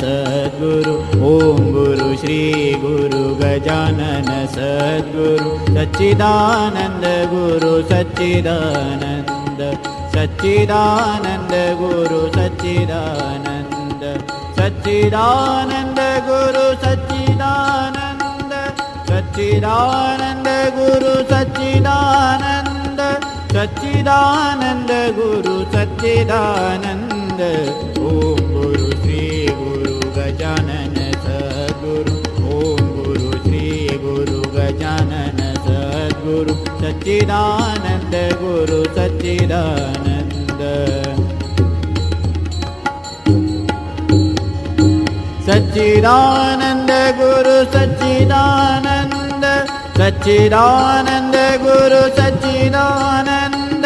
सद्गुरु ओम गुरु श्री गुरु गजानन सद्गुरु सच्चिदानंद गुरु सच्चिदानंद सच्चिदानंद गुरु सच्चिदानंद सच्चिदानंद गुरु सच्चिदानंद सच्चिदानंद गुरु सच्चिदानंद सच्चिदानंद गुरु सच्चिदानंद ओम गुरु श्री गुरु गजानन सद्गुरु ओम गुरु श्री गुरु गजानन सद्गुरु सच्चिदानंद गुरु सच्चिदानंद सच्चिदानंद गुरु सच्चिदानंद सच्चिदानंद गुरु सच्चिदानंद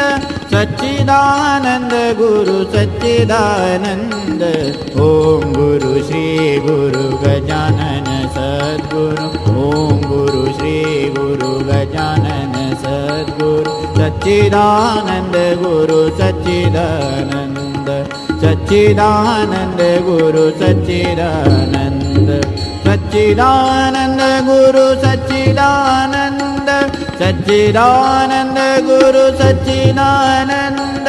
सच्चिदानंद गुरु सच्चिदानंद ओम गुरु श्री गुरु गजानन सद्गुरु ओम गुरु श्री गुरु गजानन सद्गुरु सच्चिदानंद गुरु सच्चिदानंद सच्चिदानंद गुरु सच्चिदानंद सच्चिदानंद गुरु सच्चिदानंद सच्चिदानंद गुरु सच्चिदानंद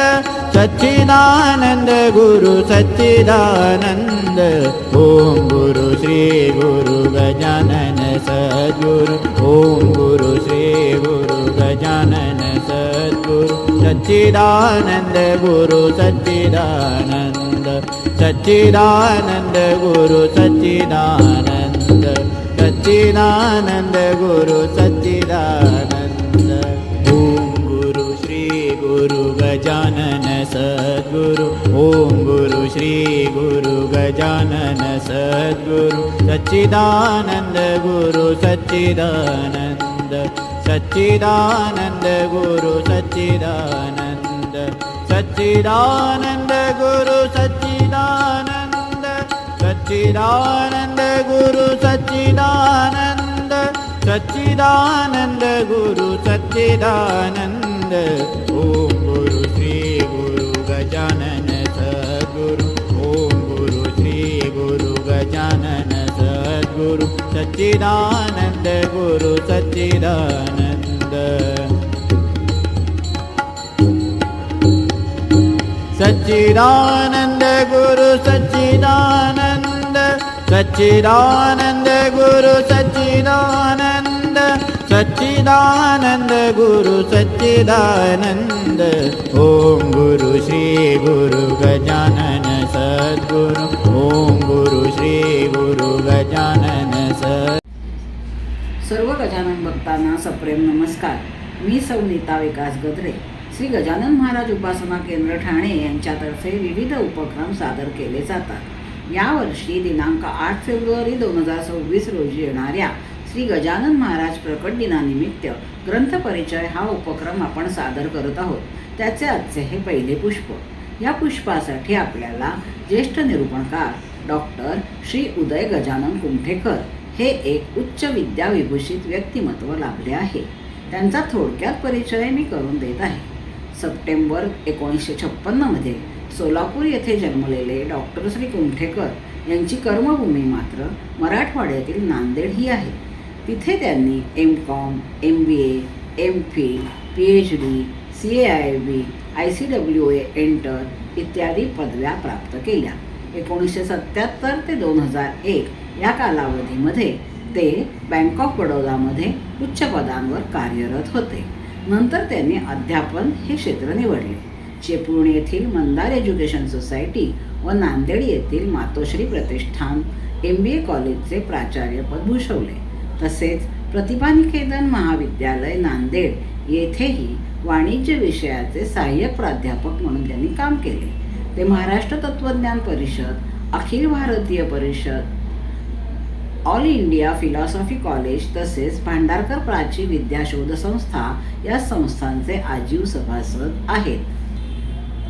सच्चिदानंद गुरु सच्चिदानंद ओम गुरु श्री गुरु गजानन सद्गुरु ओम गुरु श्री गुरु गजानन सद्गुरु सच्चिदानंद गुरु सच्चिदानंद सच्चिदानंद गुरु सच्चिदानंद सच्चिदानंद गुरु सच्चिदानंद ओम गुरु श्री गुरु गजानन सद्गुरु ओम गुरु श्री गुरु गजानन सद्गुरु सच्चिदानंद गुरु सच्चिदानंद सच्चिदानंद गुरु सच्चिदानंद सच्चिदानंद गुरु सच्चिदानंद सच्चिदानंद गुरु सच्चिदानंद सच्चिदानंद गुरु सच्चिदानंद ओम गुरु श्री गुरु गजानन सद्गुरु ओम गुरु श्री गुरु गजानन सद्गुरु सच्चिदानंद गुरु सच्चिदानंद सच्चिदानंद गुरु सच्चिदानंद सच्चिदानंद गुरु सच्चिदानंद सच्चिदानंद गुरु सच्चिदानंद ओम गुरु श्री गुरु गजानन सद्गुरु ओम गुरु श्री गुरु गजानन सर्व गजानन भक्तांना सप्रेम नमस्कार. मी सौनीता विकास गद्रे. श्री गजानन महाराज उपासना केंद्र ठाणे यांच्यातर्फे विविध उपक्रम सादर केले जातात. यावर्षी दिनांक 8 फेब्रुवारी 2026 रोजी येणाऱ्या श्री गजानन महाराज प्रकट दिनानिमित्त ग्रंथ परिचय हा उपक्रम आपण सादर करत आहोत. त्याचे आजचे हे पहिले पुष्प. या पुष्पासाठी आपल्याला ज्येष्ठ निरूपणकार डॉक्टर श्री उदय गजानन कुमठेकर हे एक उच्च विद्याविभूषित व्यक्तिमत्व लाभले आहे. त्यांचा थोडक्यात परिचय मी करून देत आहे. सप्टेंबर 1956 मध्ये सोलापूर येथे जन्मलेले डॉक्टर श्री कुमठेकर यांची कर्मभूमी मात्र मराठवाड्यातील नांदेड ही आहे. तिथे त्यांनी MCOM, MBA, MPhil, PhD, CAIB, ICWA enter इत्यादी पदव्या प्राप्त केल्या. 1977 ते 2001 या कालावधीमध्ये ते बँक ऑफ बडोदामध्ये उच्च पदांवर कार्यरत होते. नंतर त्यांनी अध्यापन हे क्षेत्र निवडले. चिपळूण येथील मंदार एज्युकेशन सोसायटी व नांदेड येथील मातोश्री प्रतिष्ठान MBA कॉलेजचे प्राचार्यपद भूषवले. तसेच प्रतिभानिकेतन महाविद्यालय नांदेड येथेही वाणिज्य विषयाचे सहाय्यक प्राध्यापक म्हणून त्यांनी काम केले. ते महाराष्ट्र तत्वज्ञान परिषद, अखिल भारतीय परिषद, ऑल इंडिया फिलॉसॉफी कॉलेज तसेच भांडारकर प्राची विद्याशोध संस्था या संस्थांचे आजीव सभासद आहेत.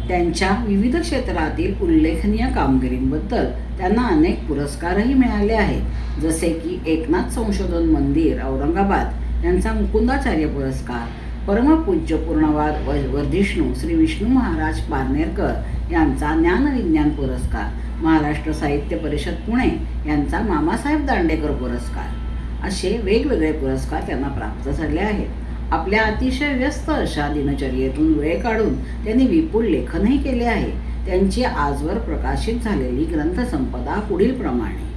त्यांच्या विविध क्षेत्रातील उल्लेखनीय कामगिरीबद्दल त्यांना अनेक पुरस्कारही मिळाले आहेत. जसे की एकनाथ संशोधन मंदिर औरंगाबाद यांचा मुकुंदाचार्य पुरस्कार, परमपूज्य पूर्णवाद वर्धिष्णू श्री विष्णू महाराज पारनेरकर यांचा ज्ञानविज्ञान पुरस्कार, महाराष्ट्र साहित्य परिषद पुणे यांचा मामासाहेब दांडेकर पुरस्कार असे वेगवेगळे पुरस्कार त्यांना प्राप्त झाले आहेत. आपल्या अतिशय व्यस्त अशा दिनचर्येतून वेळ काढून त्यांनी विपुल लेखनही केले आहे. त्यांची आजवर प्रकाशित झालेली ग्रंथसंपदा पुढील प्रमाणे: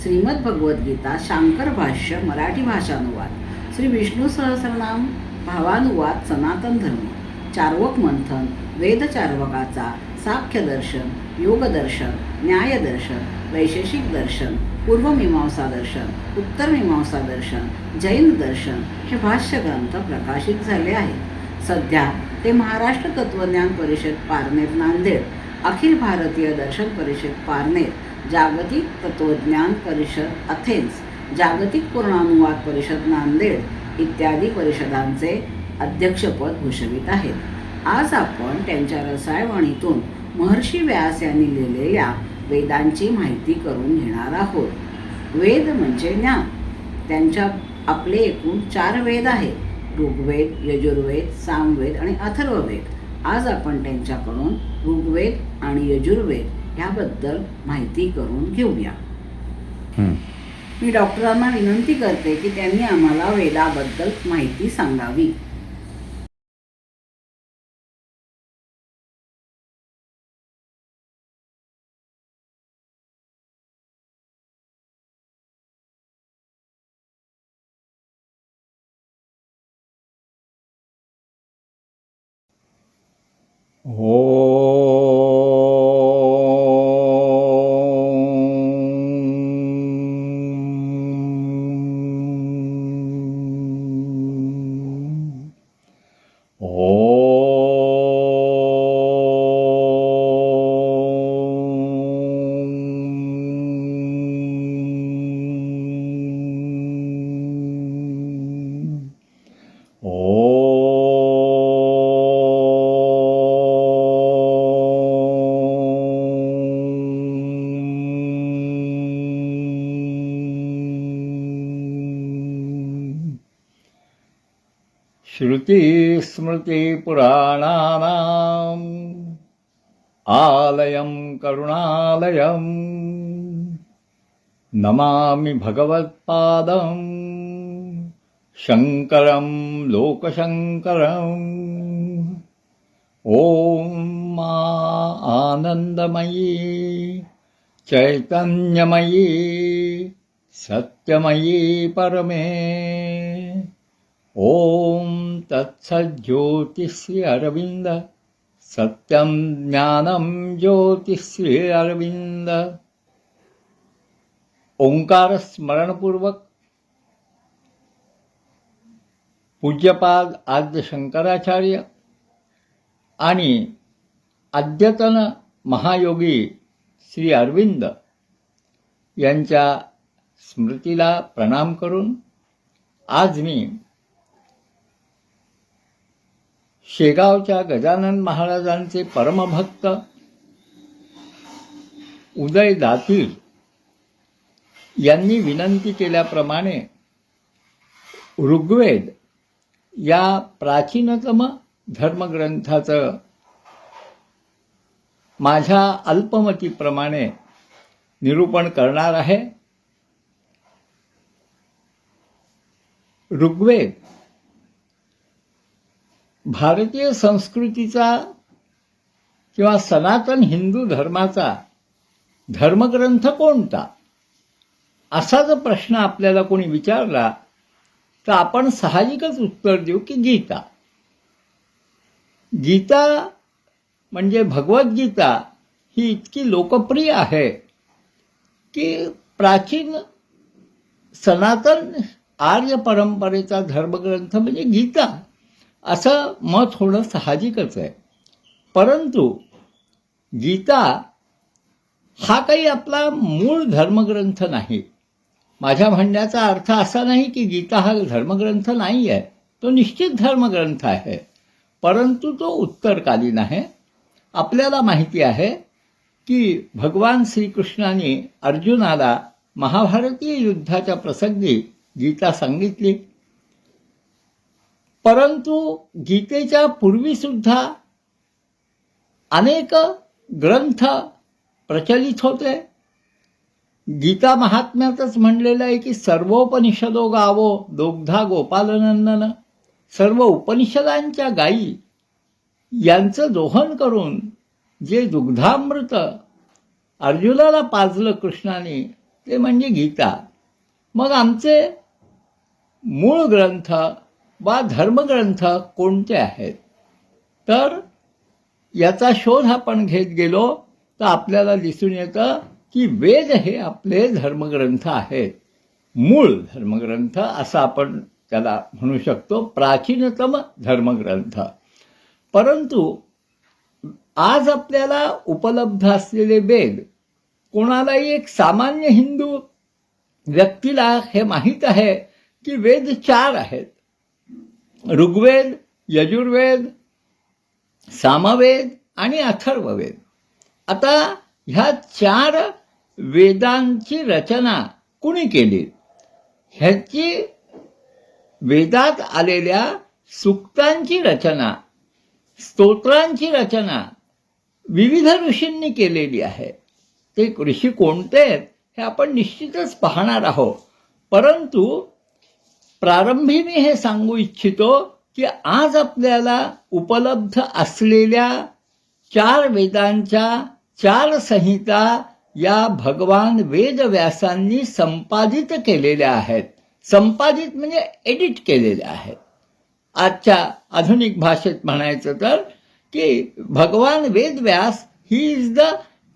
श्रीमद भगवद्गीता शांकर भाष्य मराठी भाषानुवाद, श्री विष्णू सहस्रनाम भावानुवाद सनातन धर्म, चार्वक मंथन, वेद चार्वकाचा, साख्य दर्शन, योग दर्शन, न्याय दर्शन, वैशेषिक दर्शन, पूर्वमीमांसा दर्शन, उत्तरमीमांसा दर्शन, जैन दर्शन हे भाष्य ग्रंथ प्रकाशित झाले आहेत. सध्या ते महाराष्ट्र तत्वज्ञान परिषद पारनेर नांदेड, अखिल भारतीय दर्शन परिषद पारनेर, जागतिक तत्वज्ञान परिषद अथेन्स, जागतिक पूर्णानुवाद परिषद नांदेड इत्यादी परिषदांचे अध्यक्षपद भूषवित आहेत. आज आपण त्यांच्या रसायवाणीतून महर्षी व्यास यांनी लिहिलेल्या वेदांची माहिती करून घेणार आहोत. वेद म्हणजे ज्ञान. त्यांच्या आपले एकूण 4 वेद आहेत: ऋग्वेद, यजुर्वेद, सामवेद आणि अथर्ववेद. आज आपण त्यांच्याकडून ऋग्वेद आणि यजुर्वेद याबद्दल माहिती करून घेऊया. मी डॉक्टरांना विनंती करते की त्यांनी आम्हाला वेदाबद्दल माहिती सांगावी. श्रुतिस्मृतिपुराणानाम् आलयं करुणालयं नमामि भगवत्पादं शङ्करं लोकशङ्करम्. ॐ मा आनन्दमयी चैतन्यमयी सत्यमयी परमे. ॐ तत्सज्ज्योतिश्री अरविन्द सत्यं ज्ञानं ज्योतिश्री अरविन्द. ओंकार स्मरणपूर्वक पूज्यपाद आद्य शंकराचार्य आणि अद्यतन महायोगी श्री अरविंद यांच्या स्मृतीला प्रणाम करून आज मी शेगावच्या गजानन महाराजांचे परमभक्त उदय दातीर यांनी विनंती केल्याप्रमाणे ऋग्वेद या प्राचीनतम धर्मग्रंथाचं माझ्या अल्पमतीप्रमाणे निरूपण करणार आहे. ऋग्वेद भारतीय संस्कृतीचा किंवा सनातन हिंदू धर्माचा धर्मग्रंथ कोणता, असा जर प्रश्न आपल्याला कोणी विचारला तर आपण साहजिकच उत्तर देऊ की गीता. गीता म्हणजे भगवद्गीता ही इतकी लोकप्रिय आहे की प्राचीन सनातन आर्य परंपरेचा धर्मग्रंथ म्हणजे गीता असं मत होणं साहजिकच आहे. परंतु गीता हा काही आपला मूळ धर्मग्रंथ नाही. माझ्या म्हणण्याचा अर्थ असा नाही की गीता हा धर्मग्रंथ नाही आहे, तो निश्चित धर्मग्रंथ आहे, परंतु तो उत्तरकालीन आहे. आपल्याला माहिती आहे की भगवान श्रीकृष्णाने अर्जुनाला महाभारतीय युद्धाच्या प्रसंगी गीता सांगितली, परंतु गीतेच्या पूर्वीसुद्धा अनेक ग्रंथ प्रचलित होते. गीता महात्म्यातच म्हणलेलं आहे की सर्वोपनिषदो गावो दोग्धा गोपालनंदन. सर्व उपनिषदांच्या गायी यांचं दोहन करून जे दुग्धामृत अर्जुनाला पाजलं कृष्णाने ते म्हणजे गीता. मग आमचे मूळ ग्रंथ वा धर्मग्रंथ कोणते आहेत? तर याचा शोध आपण घेत गेलो तर आपल्याला दिसून येतं की वेद हे आपले धर्मग्रंथ आहेत. मूळ धर्मग्रंथ असं आपण त्याला म्हणू शकतो, प्राचीनतम धर्मग्रंथ. परंतु आज आपल्याला उपलब्ध असलेले वेद, कोणालाही एक सामान्य हिंदू व्यक्तीला हे माहीत आहे की वेद 4 आहेत: ऋग्वेद, यजुर्वेद, सामवेद आणि अथर्ववेद. आता ह्या 4 वेदांची रचना कुणी केली? ह्याची वेदात आलेल्या सूक्तांची रचना, स्तोत्रांची रचना विविध ऋषींनी केलेली आहे. ते ऋषी कोणते आहेत हे आपण निश्चितच पाहणार आहोत. परंतु प्रारंभी मी हे सांगू इच्छितो की आज आपल्याला उपलब्ध असलेल्या 4 वेदांच्या 4 संहिता या भगवान वेदव्यासांनी संपादित केलेल्या आहेत. संपादित म्हणजे एडिट केलेल्या आहेत. आजच्या आधुनिक भाषेत म्हणायचं तर की भगवान Vedavyasa he is the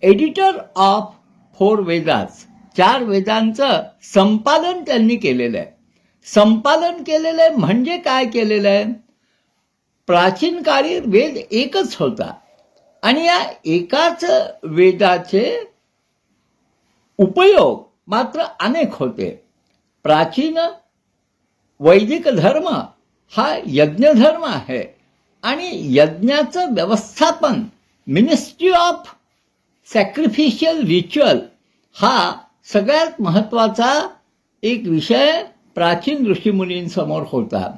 editor of 4 Vedas. 4 वेदांचं संपादन त्यांनी केलेलं आहे. संपादन केलेलं आहे म्हणजे काय केलेलं आहे? प्राचीन काळी वेद एकच होता आणि या एकाच वेदाचे उपयोग मात्र अनेक होते. प्राचीन वैदिक धर्म हा यज्ञधर्म आहे आणि यज्ञाचं व्यवस्थापन, मिनिस्ट्री ऑफ सॅक्रिफिशियल रिच्युअल, हा सगळ्यात महत्त्वाचा एक विषय प्राचीन ऋषीमुनींसमोर होता.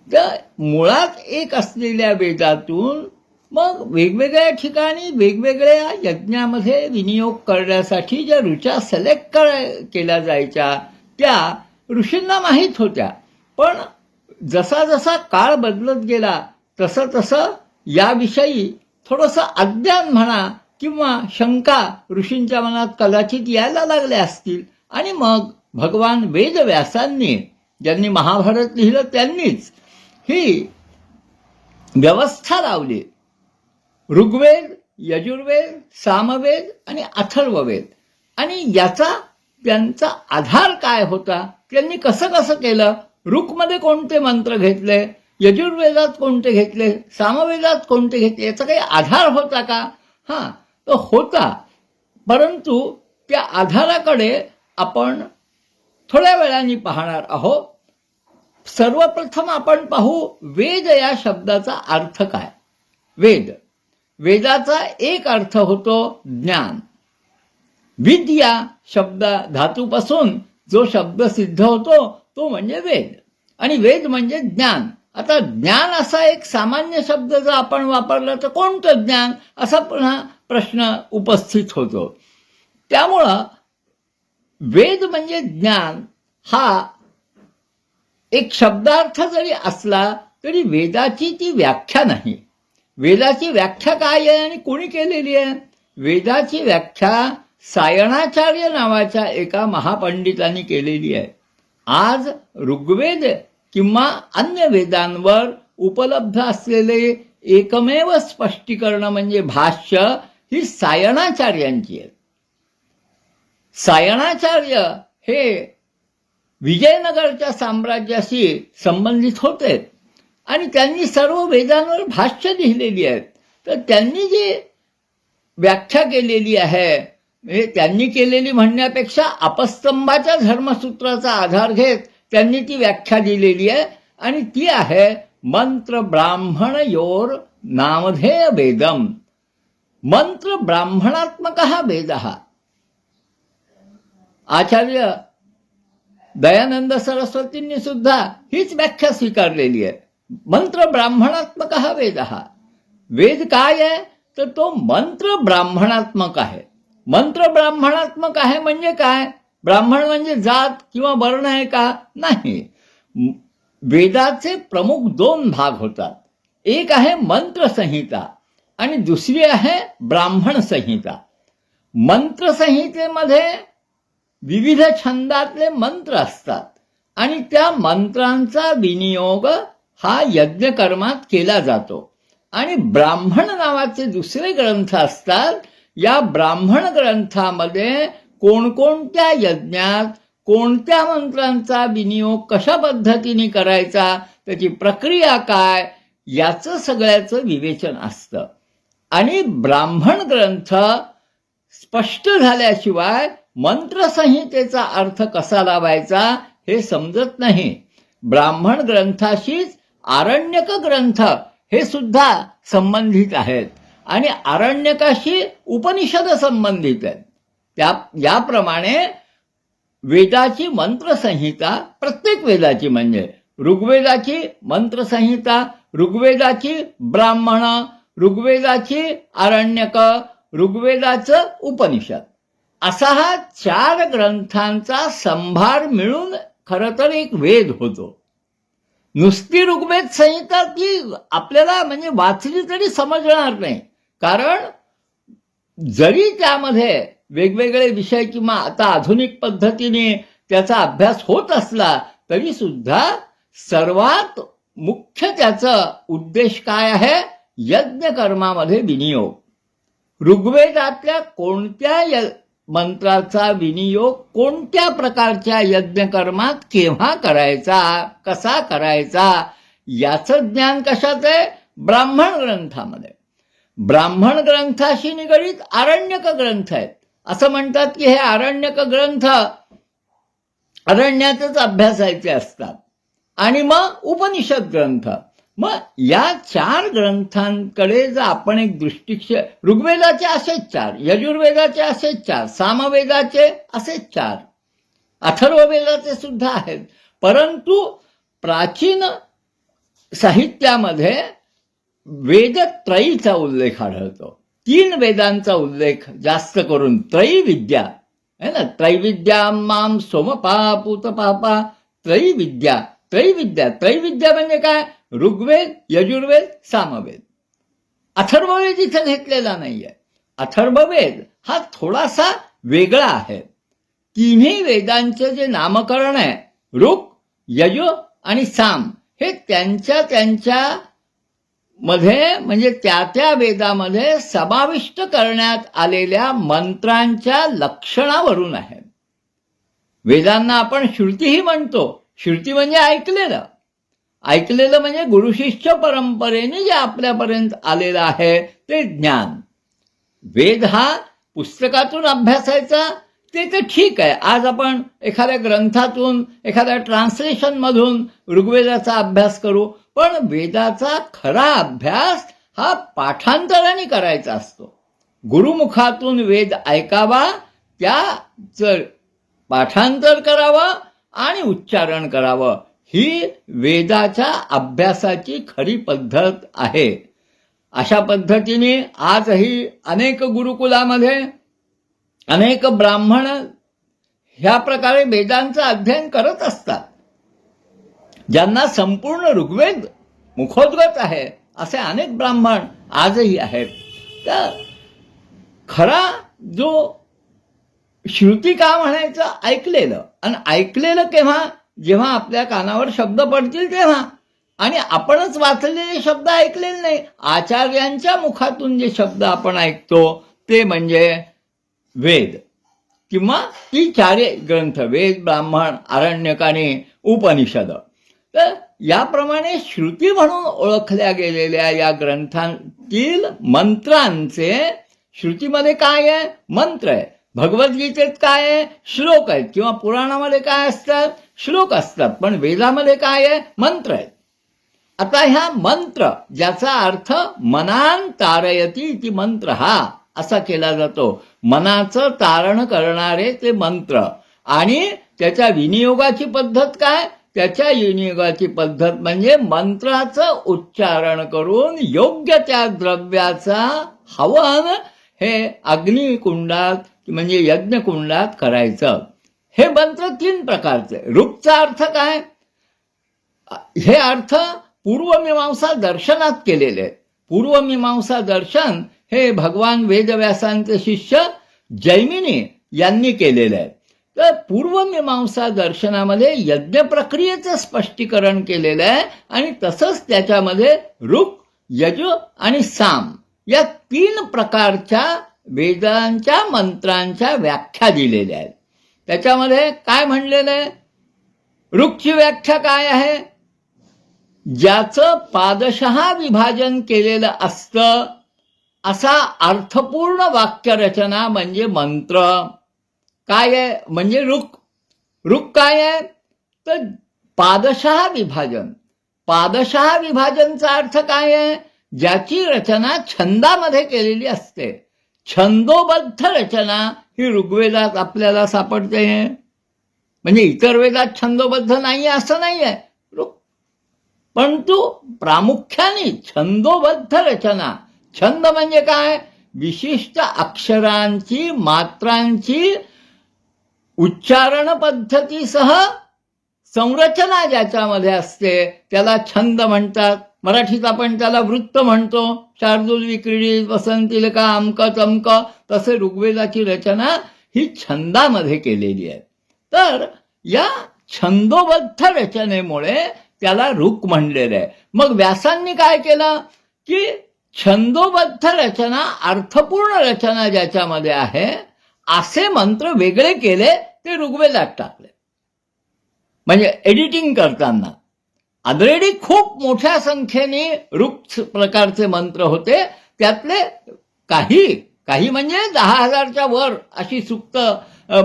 तर मुळात एक असलेल्या वेदातून मग वेगवेगळ्या ठिकाणी वेगवेगळ्या यज्ञामध्ये विनियोग करण्यासाठी ज्या ऋचा सिलेक्ट केल्या जायच्या त्या ऋषींना माहीत होत्या. पण जसा जसा काळ बदलत गेला तसं तसं याविषयी थोडंसं अज्ञान म्हणा किंवा शंका ऋषींच्या मनात कदाचित यायला लागल्या असतील आणि मग भगवान वेदव्यासांनी, ज्यांनी महाभारत लिहिलं त्यांनीच ही व्यवस्था लावली. ऋग्वेद, यजुर्वेद, सामवेद आणि अथर्ववेद. आणि याचा त्यांचा आधार काय होता? त्यांनी कसं कसं केलं? ऋग्मध्ये कोणते मंत्र घेतले, यजुर्वेदात कोणते घेतले, सामवेदात कोणते घेतले, याचा काही आधार होता का? हां, तो होता. परंतु त्या आधाराकडे आपण थोड्या वेळाने पाहणार आहोत. सर्वप्रथम आपण पाहू वेद या शब्दाचा अर्थ काय. वेद, वेदाचा एक अर्थ होतो ज्ञान. विद्या शब्द धातूपासून जो शब्द सिद्ध होतो तो म्हणजे वेद, आणि वेद म्हणजे ज्ञान. आता ज्ञान असा एक सामान्य शब्द जर आपण वापरला तर कोणतं ज्ञान, असा पुन्हा प्रश्न उपस्थित होतो. त्यामुळं वेद म्हणजे ज्ञान हा एक शब्दार्थ जरी असला तरी वेदाची ती व्याख्या नाही. वेदाची व्याख्या काय आहे आणि कोणी केलेली आहे? वेदाची व्याख्या सायणाचार्य नावाच्या एका महापंडितांनी केलेली आहे. आज ऋग्वेद किंवा अन्य वेदांवर उपलब्ध असलेले एकमेव स्पष्टीकरण म्हणजे भाष्य ही सायणाचार्यांची आहे. सायणाचार्य हे विजयनगरच्या साम्राज्याशी संबंधित होते आणि त्यांनी सर्व वेदांवर भाष्य लिहिलेली आहेत. तर त्यांनी जी व्याख्या केलेली आहे, म्हणजे त्यांनी केलेली म्हणण्यापेक्षा अपस्तंभाच्या धर्मसूत्राचा आधार घेत त्यांनी ती व्याख्या दिलेली आहे आणि ती आहे मंत्र ब्राह्मण योर नामधेय वेदम. मंत्र ब्राह्मणात्मक हा वेद. आचार्य दयानंद सरस्वतींनी सुद्धा हीच व्याख्या स्वीकारलेली आहे. मंत्र ब्राह्मणात्मक हा वेद. वेद काय आहे तर तो मंत्र ब्राह्मणात्मक आहे. मंत्र ब्राह्मणात्मक आहे म्हणजे काय? ब्राह्मण म्हणजे जात किंवा वर्ण आहे का? नाही. वेदाचे प्रमुख 2 भाग होतात. एक आहे मंत्र संहिता आणि दुसरी आहे ब्राह्मण संहिता. मंत्र संहितेमध्ये विविध छंदातले मंत्र असतात आणि त्या मंत्रांचा विनियोग हा यज्ञकर्मात केला जातो. आणि ब्राह्मण नावाचे दुसरे ग्रंथ असतात. या ब्राह्मण ग्रंथामध्ये कोणकोणत्या यज्ञात कोणत्या मंत्रांचा विनियोग कशा पद्धतीने करायचा, त्याची प्रक्रिया काय, याचं सगळ्याचं विवेचन असतं. आणि ब्राह्मण ग्रंथ स्पष्ट झाल्याशिवाय मंत्रसंहितेचा अर्थ कसा लावायचा हे समजत नाही. ब्राह्मण ग्रंथाशीच आरण्यक ग्रंथ हे सुद्धा संबंधित आहेत आणि आरण्यकाशी उपनिषद संबंधित आहेत. याप्रमाणे वेदाची मंत्रसंहिता, प्रत्येक वेदाची म्हणजे ऋग्वेदाची मंत्रसंहिता, ऋग्वेदाची ब्राह्मण, ऋग्वेदाची आरण्यक, ऋग्वेदाचं उपनिषद, असा हा 4 ग्रंथांचा संभार मिळून खरं तर एक वेद होतो. नुसती ऋग्वेद संहिता ती आपल्याला म्हणजे वाचली तरी समजणार नाही, कारण जरी त्यामध्ये वेगवेगळे विषय किंवा आता आधुनिक पद्धतीने त्याचा अभ्यास होत असला तरी सुद्धा सर्वात मुख्य त्याचा उद्देश काय आहे? यज्ञकर्मामध्ये विनियोग. ऋग्वेदातल्या कोणत्या मंत्राचा विनियोग कोणत्या प्रकारच्या यज्ञकर्मात केव्हा करायचा, कसा करायचा, याचं ज्ञान कशात आहे? ब्राह्मण ग्रंथामध्ये. ब्राह्मण ग्रंथाशी निगडीत आरण्यक ग्रंथ आहेत. असं म्हणतात की हे आरण्यक ग्रंथ अरण्यातच अभ्यासायचे असतात. आणि मग उपनिषद ग्रंथ. मग या 4 ग्रंथांकडे जर आपण एक दृष्टिक्षेप, ऋग्वेदाचे असेच 4, यजुर्वेदाचे असेच 4, सामवेदाचे असेच 4, अथर्ववेदाचे सुद्धा आहेत. परंतु प्राचीन साहित्यामध्ये वेदत्रयीचा उल्लेख आढळतो. 3 वेदांचा उल्लेख जास्त करून. त्रयीविद्या है ना, त्रैविद्या माम सोमपापूत पापा, त्रयीविद्या. त्रैविद्या म्हणजे काय? ऋग्वेद, यजुर्वेद, सामवेद. अथर्ववेद इथं घेतलेला नाहीये. अथर्ववेद हा थोडासा वेगळा आहे. तिन्ही वेदांचे जे नामकरण आहे, ऋग, यजु आणि साम, हे त्यांच्या मध्ये म्हणजे त्या वेदामध्ये समाविष्ट करण्यात आलेल्या मंत्रांच्या लक्षणावरून आहे. वेदांना आपण श्रुतीही म्हणतो. श्रुती म्हणजे ऐकलेलं म्हणजे गुरुशिष्य परंपरेने जे आपल्यापर्यंत आलेलं आहे ते ज्ञान. वेद हा पुस्तकातून अभ्यासायचा ते तर ठीक आहे. आज आपण एखाद्या ग्रंथातून, एखाद्या ट्रान्सलेशनमधून ऋग्वेदाचा अभ्यास करू, पण वेदाचा खरा अभ्यास हा पाठांतराने करायचा असतो. गुरुमुखातून वेद ऐकावा, त्याचं पाठांतर करावं आणि उच्चारण करावं, ही वेदाच्या अभ्यासाची खरी पद्धत आहे. अशा पद्धतीने आजही अनेक गुरुकुलामध्ये अनेक ब्राह्मण ह्या प्रकारे वेदांचं अध्ययन करत असतात. ज्यांना संपूर्ण ऋग्वेद मुखोद्गत आहे असे अनेक ब्राह्मण आजही आहेत. तर खरा जो श्रुती का म्हणायचं? ऐकलेलं. आणि ऐकलेलं केव्हा? जेव्हा आपल्या कानावर शब्द पडतील तेव्हा. आणि आपणच वाचलेले शब्द ऐकलेले नाही. आचार्यांच्या मुखातून जे शब्द आपण ऐकतो ते म्हणजे वेद किंवा ती 4 ग्रंथ, वेद, ब्राह्मण, आरण्यक आणि उपनिषद. तर याप्रमाणे श्रुती म्हणून ओळखल्या गेलेल्या या ग्रंथांतील मंत्रांचे, श्रुतीमध्ये काय आहे? मंत्र आहे. भगवद्गीतेत काय आहे? श्लोक आहेत. किंवा पुराणामध्ये काय असतात? श्लोक असतात. पण वेदामध्ये काय आहे? मंत्र आहेत. आता ह्या मंत्र ज्याचा अर्थ मनान तारयती इति मंत्र हा असा केला जातो. मनाचं तारण करणारे ते मंत्र. आणि त्याच्या विनियोगाची पद्धत काय? त्याच्या विनियोगाची पद्धत म्हणजे मंत्राचं उच्चारण करून योग्य त्या द्रव्याचा हवन हे अग्निकुंडात म्हणजे यज्ञकुंडात करायचं. हे मंत्र 3 प्रकारचे. ऋक्चा अर्थ काय? हे अर्थ पूर्वमीमांसा दर्शनात केलेले आहेत. पूर्वमीमांसा दर्शन हे भगवान वेदव्यासांचे शिष्य जैमिनी यांनी केलेले आहे. तर पूर्वमीमांसा दर्शनामध्ये यज्ञ प्रक्रियेचं स्पष्टीकरण केलेलं आहे आणि तसंच त्याच्यामध्ये ऋक्, यजु आणि साम या 3 प्रकारच्या वेदांच्या मंत्रांच्या व्याख्या दिलेल्या आहेत. त्याच्यामध्ये काय म्हणलेलं आहे? ऋक्ची व्याख्या काय आहे? ज्याचं पादशः विभाजन केलेलं असतं असा अर्थपूर्ण वाक्यरचना म्हणजे मंत्र. काय आहे? म्हणजे ऋक् काय आहे? तर पादशः विभाजन. पादशः विभाजनचा अर्थ काय आहे? ज्याची रचना छंदामध्ये केलेली असते. छंदोबद्ध रचना ही ऋग्वेदात आपल्याला सापडते. म्हणजे इतर वेदात छंदोबद्ध नाही असं नाही आहे, परंतु प्रामुख्याने छंदोबद्ध रचना. छंद म्हणजे काय? विशिष्ट अक्षरांची मात्रांची उच्चारण पद्धतीसह संरचना ज्याच्यामध्ये असते त्याला छंद म्हणतात. मराठीत आपण त्याला वृत्त म्हणतो. शार्दूल विक्रीडित वसंतिलका अमक तमक. तसे ऋग्वेदाची रचना ही छंदामध्ये केलेली आहे. तर या छंदोबद्ध रचनेमुळे त्याला ऋक् म्हणलेलं आहे. मग व्यासांनी काय केलं की छंदोबद्ध रचना, अर्थपूर्ण रचना ज्याच्यामध्ये आहे असे मंत्र वेगळे केले, ते ऋग्वेदात टाकले. म्हणजे एडिटिंग करताना ऑलरेडी खूप मोठ्या संख्येने ऋक् प्रकारचे मंत्र होते. त्यातले काही म्हणजे 10,000च्या वर अशी सूक्त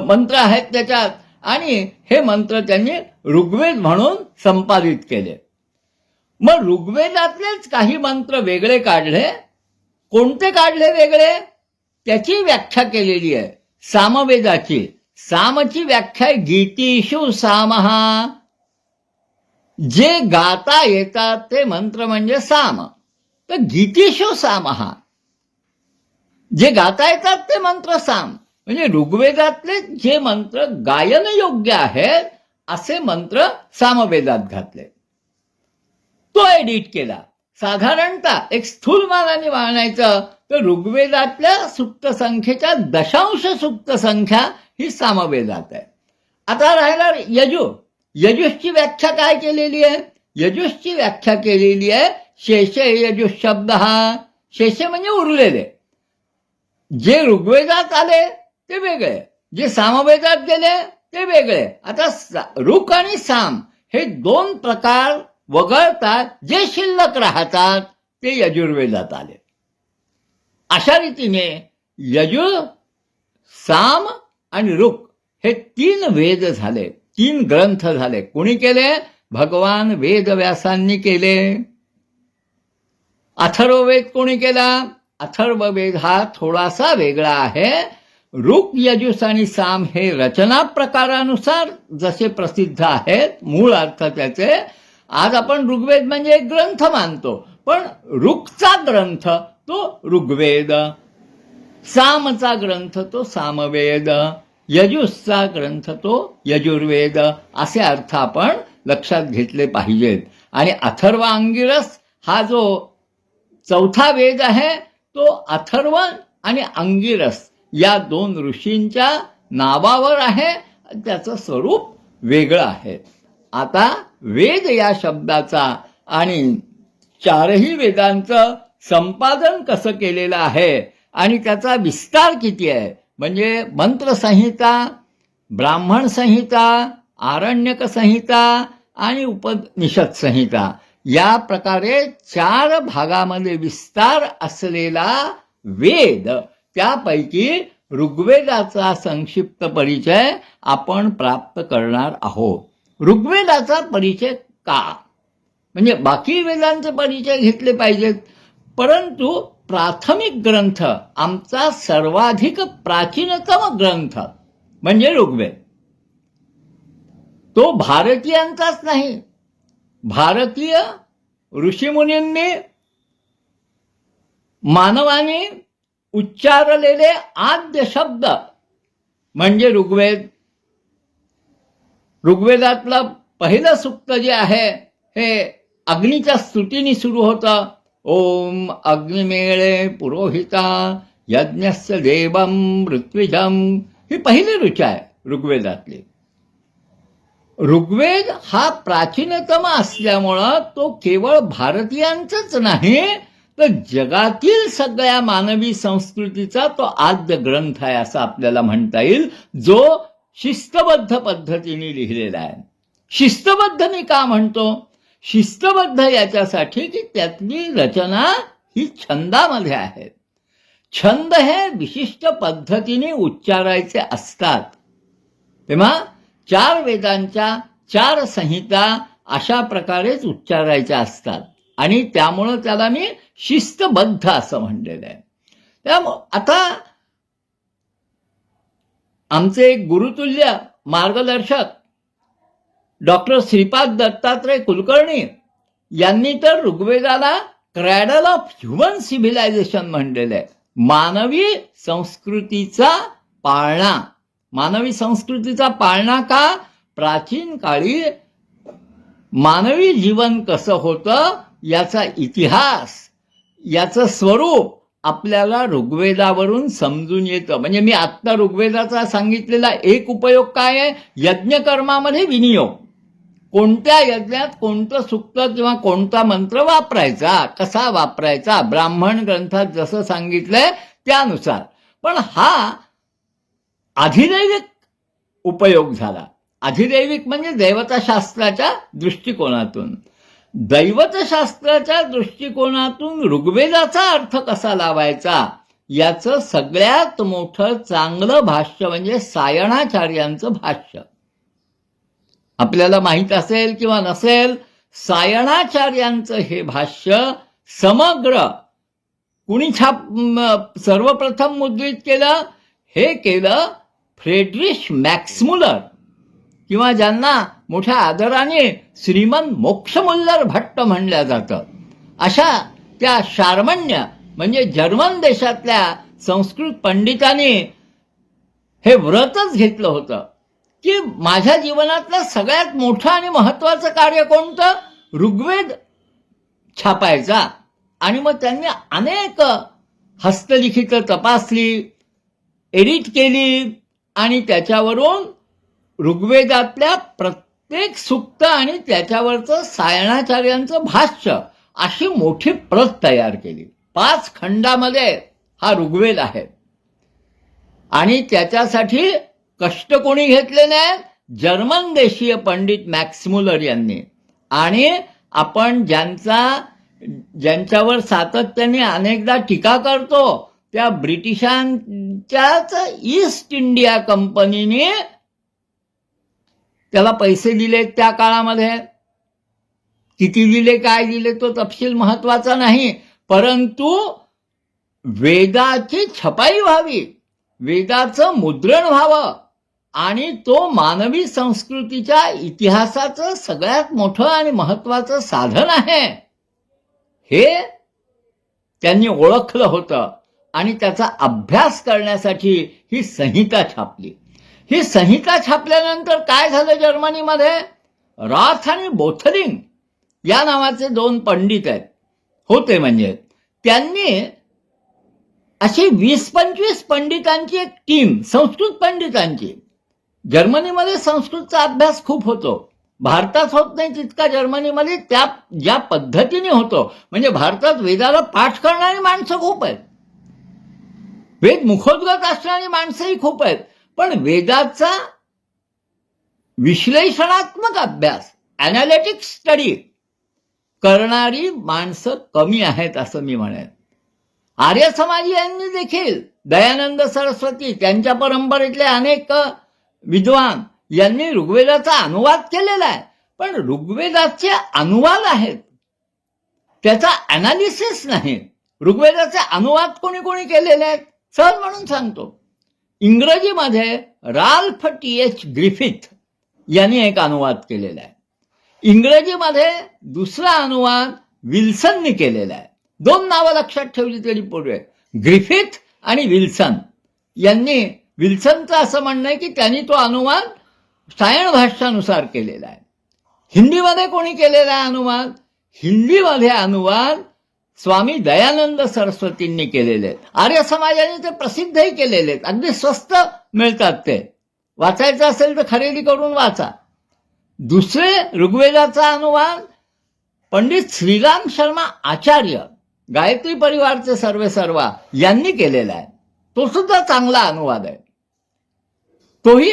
मंत्र आहेत त्याच्यात, आणि हे मंत्र त्यांनी ऋग्वेद म्हणून संपादित केले. मग ऋग्वेदातलेच काही मंत्र वेगळे काढले. कोणते काढले वेगळे? त्याची व्याख्या केलेली आहे सामवेदाची. सामची व्याख्या आहे गीतीषु सामहा. जे गाता येतात ते मंत्र म्हणजे साम. तर गीतीषु सामहा, जे गाता येतात ते मंत्र साम. म्हणजे ऋग्वेदातले जे मंत्र गायन योग्य आहेत असे मंत्र सामवेदात घातले. तो एडिट केला. साधारणतः एक स्थूल मानाने मानायचं तर ऋग्वेदातल्या सुक्त संख्येच्या 0.5 सुक्त संख्या ही सामवेदात आहे. आता राहिला यजु. यजुषची व्याख्या काय केलेली आहे? यजुषची व्याख्या केलेली आहे शेषे यजुष शब्द. हा शेषे म्हणजे उरलेले. जे ऋग्वेदात आले ते वेगळे, जे सामवेदात गेले ते वेगळे. आता ऋक् आणि साम हे 2 प्रकार वगळतात. जे शिल्लक राहतात ते यजुर्वेदात आले. अशा रीतीने यजुर, साम आणि ऋक् हे 3 वेद झाले, 3 ग्रंथ झाले. कोणी केले? भगवान वेदव्यासांनी केले. अथर्ववेद कोणी केला? अथर्ववेद हा थोडासा वेगळा आहे. ऋक्, यजुस आणि साम हे रचना प्रकारानुसार जसे प्रसिद्ध आहेत, मूळ अर्थ त्याचे. आज आपण ऋग्वेद म्हणजे एक ग्रंथ मानतो, पण ऋक्चा ग्रंथ तो ऋग्वेद, सामचा ग्रंथ तो सामवेद, यजुसचा ग्रंथ तो यजुर्वेद, असे अर्थ आपण लक्षात घेतले पाहिजेत. आणि अथर्व अंगिरस हा जो 4था वेद आहे तो अथर्वण आणि अंगिरस या 2 ऋषींच्या नावावर आहे. त्याचं स्वरूप वेगळं आहे. आता वेद या शब्दाचा आणि 4ही वेदांचं संपादन कसं केलेलं आहे आणि त्याचा विस्तार किती आहे, म्हणजे मंत्रसंहिता, ब्राह्मण संहिता, आरण्यक संहिता आणि उपनिषद संहिता या प्रकारे 4 भागामध्ये विस्तार असलेला वेद, त्यापैकी ऋग्वेदाचा संक्षिप्त परिचय आपण प्राप्त करणार आहोत. ऋग्वेदाचा परिचय का? म्हणजे बाकी वेदांचे परिचय घेतले पाहिजेत, परंतु प्राथमिक ग्रंथ, आमचा सर्वाधिक प्राचीनतम ग्रंथ म्हणजे ऋग्वेद. तो भारतीयांचाच नाही, भारतीय ऋषीमुनींनी मानवाने उच्चारलेले आद्य शब्द म्हणजे ऋग्वेद. ऋग्वेदातलं पहिलं सूक्त जे आहे हे अग्नीच्या स्तुतीने सुरू होतं. ओम अग्निमेळे पुरोहिता यज्ञस्य देवं ऋत्विजम, ही पहिली ऋचा आहे ऋग्वेदातली. ऋग्वेद हा प्राचीनतम असल्यामुळं तो केवळ भारतीयांचाच नाही तर जगातील सगळ्या मानवी संस्कृतीचा तो आद्य ग्रंथ आहे असं आपल्याला म्हणता येईल, जो शिस्तबद्ध पद्धतीने लिहिलेला आहे. शिस्तबद्ध मी का म्हणतो? शिस्तबद्ध याच्यासाठी की त्यातली रचना ही छंदामध्ये आहे. छंद हे विशिष्ट पद्धतीने उच्चारायचे असतात. तेव्हा 4 वेदांच्या 4 संहिता अशा प्रकारेच उच्चारायच्या असतात आणि त्यामुळं त्याला मी शिस्तबद्ध असं म्हणलेलं आहे. त्यामुळं आता आमचे गुरुतुल्य मार्गदर्शक डॉक्टर श्रीपाद दत्तात्रय कुलकर्णी यांनी तर ऋग्वेदाला क्रॅडल ऑफ ह्युमन सिव्हिलायझेशन म्हणलेलं आहे. मानवी संस्कृतीचा पाळणा. मानवी संस्कृतीचा पाळणा का? प्राचीन काळी मानवी जीवन कसं होतं याचा इतिहास, याचं स्वरूप आपल्याला ऋग्वेदावरून समजून येतं. म्हणजे मी आत्ता ऋग्वेदाचा सांगितलेला एक उपयोग काय आहे? यज्ञकर्मामध्ये विनियोग. कोणत्या यज्ञात कोणतं सूक्त किंवा कोणता मंत्र वापरायचा, कसा वापरायचा, ब्राह्मण ग्रंथात जसं सांगितलंय त्यानुसार. पण हा अधिदैविक उपयोग झाला. अधिदैविक म्हणजे दैवतशास्त्राच्या दृष्टिकोनातून. दैवतशास्त्राच्या दृष्टिकोनातून ऋग्वेदाचा अर्थ कसा लावायचा याचं सगळ्यात मोठं चांगलं भाष्य म्हणजे सायणाचार्यांचं भाष्य. आपल्याला माहित असेल किंवा नसेल, सायणाचार्यांचं हे भाष्य समग्र कुणी सर्वप्रथम मुद्रित केलं? हे केलं फ्रेडरिश मॅक्समुलर किंवा ज्यांना मोठ्या आदराने श्रीमंत मोक्षमुल्लर भट्ट म्हणलं जातं. अशा त्या शार्मण्य म्हणजे जर्मन देशातल्या संस्कृत पंडितांनी हे व्रतच घेतलं होतं की माझ्या जीवनातलं सगळ्यात मोठं आणि महत्वाचं कार्य कोणतं? ऋग्वेद छापायचा. आणि मग त्यांनी अनेक हस्तलिखितं तपासली, एडिट केली आणि त्याच्यावरून ऋग्वेदातल्या प्रत्येक सूक्त आणि त्याच्यावरचं सायणाचार्यांचं भाष्य अशी मोठी प्रत तयार केली. 5 खंडामध्ये हा ऋग्वेद आहे. आणि त्याच्यासाठी कष्ट कोणी घेतले नाहीत? जर्मन देशीय पंडित मॅक्समुलर यांनी. आणि आपण ज्यांच्यावर सातत्याने अनेकदा टीका करतो त्या ब्रिटिशांच्याच ईस्ट इंडिया कंपनीने त्याला पैसे दिले त्या काळामध्ये. किती दिले, काय दिले तो तपशील महत्वाचा नाही, परंतु वेदाची छपाई व्हावी, वेदाचं मुद्रण व्हावं आणि तो मानवी संस्कृतीच्या इतिहासाचं सगळ्यात मोठं आणि महत्वाचं साधन आहे हे त्यांनी ओळखलं होतं. आणि त्याचा अभ्यास करण्यासाठी ही संहिता छापली. ही संहिता छापल्यानंतर काय झालं जर्मनीमध्ये? रॉथ आणि बोथलिंग या नावाचे 2 पंडित आहेत होते. म्हणजे त्यांनी अशी 20-25 पंडितांची एक टीम, संस्कृत पंडितांची. जर्मनीमध्ये संस्कृतचा अभ्यास खूप होतो. भारतात होत नाही तितका जर्मनीमध्ये त्या ज्या पद्धतीने होतो. म्हणजे भारतात वेदाला पाठ करणारी माणसं खूप आहेत, वेद मुखोद्गत असणारी माणसंही खूप आहेत, पण वेदाचा विश्लेषणात्मक अभ्यास, ॲनालिटिक स्टडी करणारी माणसं कमी आहेत असं मी म्हणेन. आर्य समाजी यांनी देखील, दयानंद सरस्वती त्यांच्या परंपरेतले अनेक विद्वान यांनी ऋग्वेदाचा अनुवाद केलेला आहे. पण ऋग्वेदाचे अनुवाद आहेत, त्याचा ॲनालिसिस नाही. ऋग्वेदाचे अनुवाद कोणी कोणी केलेले आहेत सहज म्हणून सांगतो. इंग्रजीमध्ये राल्फ टी.एच. ग्रिफिथ यांनी एक अनुवाद केलेला आहे. इंग्रजीमध्ये दुसरा अनुवाद विल्सननी केलेला आहे. 2 नावं लक्षात ठेवली तरी पुरे, ग्रिफिथ आणि विल्सन यांनी. विल्सनचं असं म्हणणं आहे की त्यांनी तो अनुवाद सायण भाष्यानुसार केलेला आहे. हिंदीमध्ये कोणी केलेला आहे अनुवाद? हिंदीमध्ये अनुवाद स्वामी दयानंद सरस्वतींनी केलेले आहेत. आर्य समाजाने ते प्रसिद्धही केलेले आहेत. अगदी स्वस्त मिळतात ते. वाचायचं असेल तर खरेदी करून वाचा. दुसरे ऋग्वेदाचा अनुवाद पंडित श्रीराम शर्मा आचार्य, गायत्री परिवारचे सर्वेसर्वा यांनी केलेला आहे. तो सुद्धा चांगला अनुवाद आहे. तोही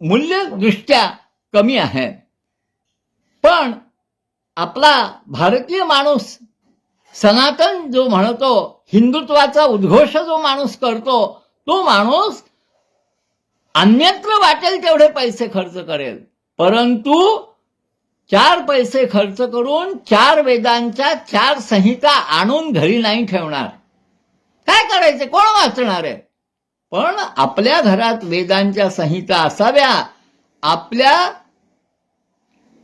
मूल्यदृष्ट्या कमी आहे. पण आपला भारतीय माणूस सनातन जो म्हणतो, हिंदुत्वाचा उद्घोष जो माणूस करतो, तो माणूस अन्यत्र वाटेल तेवढे पैसे खर्च करेल, परंतु 4 पैसे खर्च करून 4 वेदांच्या 4 संहिता आणून घरी नाही ठेवणार. काय करायचे? कोण वाचणार आहे? पण आपल्या घरात वेदांच्या संहिता असाव्या.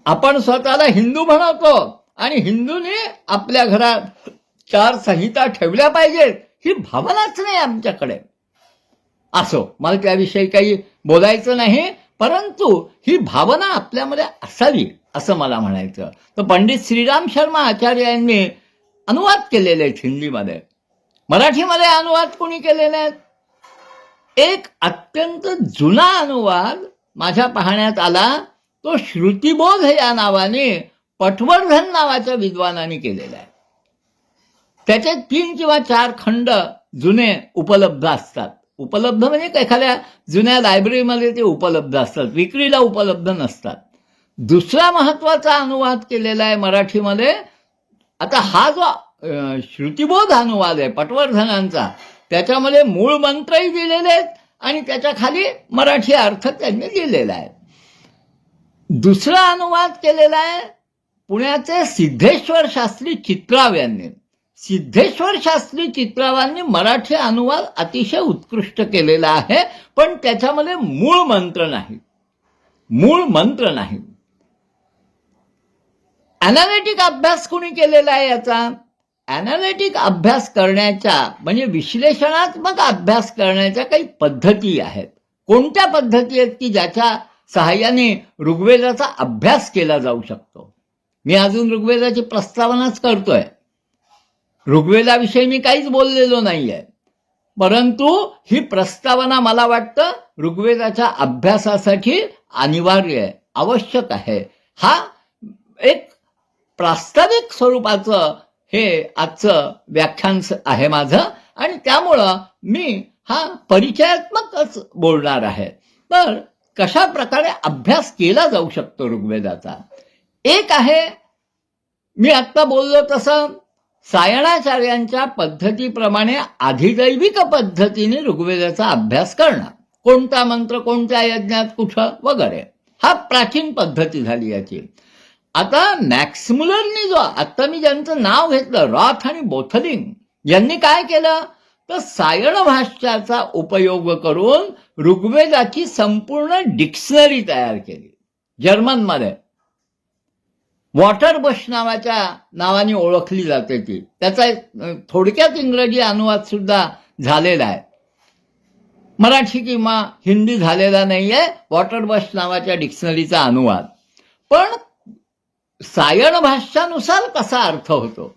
आपण स्वतःला हिंदू म्हणवतो आणि हिंदूने आपल्या घरात 4 संहिता ठेवल्या पाहिजेत, ही भावनाच नाही आमच्याकडे. असो, मला त्याविषयी काही बोलायचं नाही, परंतु ही भावना आपल्यामध्ये असावी असं मला म्हणायचं. तर पंडित श्रीराम शर्मा आचार्य यांनी अनुवाद केलेले आहेत हिंदीमध्ये. मराठीमध्ये अनुवाद कोणी केलेले आहेत? एक अत्यंत जुना अनुवाद माझ्या पाहण्यात आला, तो श्रुतिबोध या नावाने पटवर्धन नावाच्या विद्वानाने केलेला आहे. त्याचे 3 किंवा 4 खंड जुने उपलब्ध असतात. उपलब्ध म्हणजे एखाद्या जुन्या लायब्ररीमध्ये ते उपलब्ध असतात, विक्रीला उपलब्ध नसतात. दुसरा महत्वाचा अनुवाद केलेला आहे मराठीमध्ये. आता हा जो श्रुतिबोध अनुवाद आहे पटवर्धनांचा, त्याच्यामध्ये मूळ मंत्रही दिलेले आहेत आणि त्याच्या खाली मराठी अर्थ त्यांनी दिलेला आहे. दुसरा अनुवाद केलेला आहे पुण्याचे सिद्धेश्वर शास्त्री चित्राव यांनी. सिद्धेश्वर शास्त्री चित्रावांनी मराठी अनुवाद अतिशय उत्कृष्ट केलेला आहे, पण त्याच्यामध्ये मूळ मंत्र नाही. अॅनालिटिक अभ्यास कोणी केलेला आहे याचा? अॅनालिटिक अभ्यास करण्याच्या म्हणजे विश्लेषणात्मक अभ्यास करण्याच्या काही पद्धती आहेत. कोणत्या पद्धती आहेत की ज्याच्या सहाय्याने ऋग्वेदाचा अभ्यास केला जाऊ शकतो? मी अजून ऋग्वेदाची प्रस्तावनाच करतोय. ऋग्वेदाविषयी मी काहीच बोललेलो नाहीये, परंतु ही प्रस्तावना मला वाटतं ऋग्वेदाच्या अभ्यासासाठी अनिवार्य आहे, आवश्यक आहे. हा एक प्रास्ताविक स्वरूपाचं हे आजचं व्याख्यान आहे माझं, आणि त्यामुळं मी हा परिचयात्मकच बोलणार आहे. तर कशा प्रकारे अभ्यास केला जाऊ शकतो ऋग्वेदाचा? एक आहे, मी आत्ता बोललो तसं, सायणाचार्यांच्या पद्धतीप्रमाणे अधिदैविक पद्धतीने ऋग्वेदाचा अभ्यास करणं. कोणता मंत्र कोणत्या यज्ञात कुठं वगैरे, हा प्राचीन पद्धती झाली याची. आता मॅक्स मुलरनी जो आत्ता मी ज्यांचं नाव घेतलं, रॉथ आणि बोथलिंग यांनी काय केलं तर सायण भाष्याचा उपयोग करून ऋग्वेदाची संपूर्ण डिक्शनरी तयार केली. जर्मनमध्ये वॉटरबश नावाने ओळखली जाते ती. त्याचा थोडक्यात इंग्रजी अनुवाद सुद्धा झालेला आहे, मराठी किंवा हिंदी झालेला नाहीये वॉटरबश नावाच्या डिक्शनरीचा अनुवाद. पण सायण भाष्यानुसार कसा अर्थ होतो